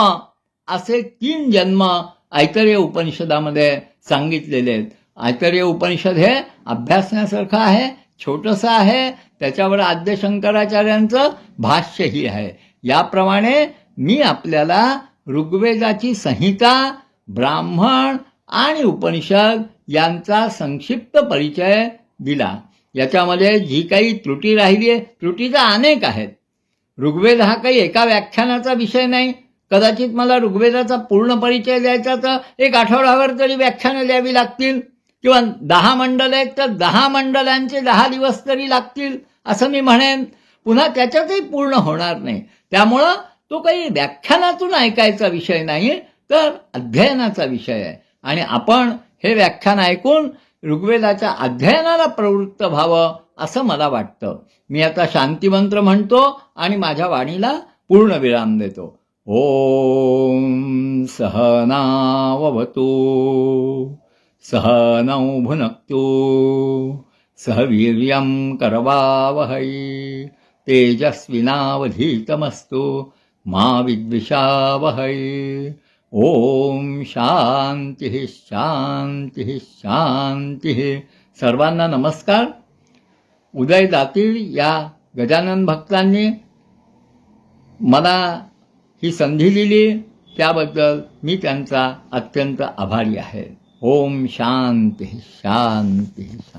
असे 3 जन्म ऐतरेय उपनिषदामध्ये सांगितलेले आहेत. ऐतरेय उपनिषद हे अभ्यासण्यासारखं आहे, छोटंसं आहे. त्याच्यावर आद्य शंकराचार्यांचं भाष्यही आहे. याप्रमाणे मी आपल्याला ऋग्वेदाची संहिता, ब्राह्मण आणि उपनिषद यांचा संक्षिप्त परिचय दिला. याच्यामध्ये जी काही त्रुटी राहिली आहे, त्रुटी तर अनेक आहेत. ऋग्वेद हा काही एका व्याख्यानाचा विषय नाही. कदाचित मला ऋग्वेदाचा पूर्ण परिचय द्यायचा तर 1 आठवड्यावर तरी व्याख्यानं द्यावी लागतील, किंवा 10 मंडल आहेत तर 10 मंडलांचे 10 दिवस तरी लागतील असं मी म्हणेन. पुन्हा त्याच्यातही पूर्ण होणार नाही. त्यामुळं तो काही व्याख्यानातून ऐकायचा विषय नाही, तर अध्ययनाचा विषय आहे. आणि आपण हे व्याख्यान ऐकून ऋग्वेदाच्या अध्ययनाला प्रवृत्त व्हावं असं मला वाटतं. मी आता शांतिमंत्र म्हणतो आणि माझ्या वाणीला पूर्ण विराम देतो. ओम सहनाववतु सहनौ भुनक्तु सह वीर्यं करवावहै तेजस्विनावधीतमस्तु मा विद्विषावहै. ओम शांती शांती शांती. सर्वांना नमस्कार. उदय दातीर या गजानन भक्तांनी मला ही संधी दिली त्याबद्दल मी त्यांचा अत्यंत आभारी आहे. ओम शांती शांती शांती.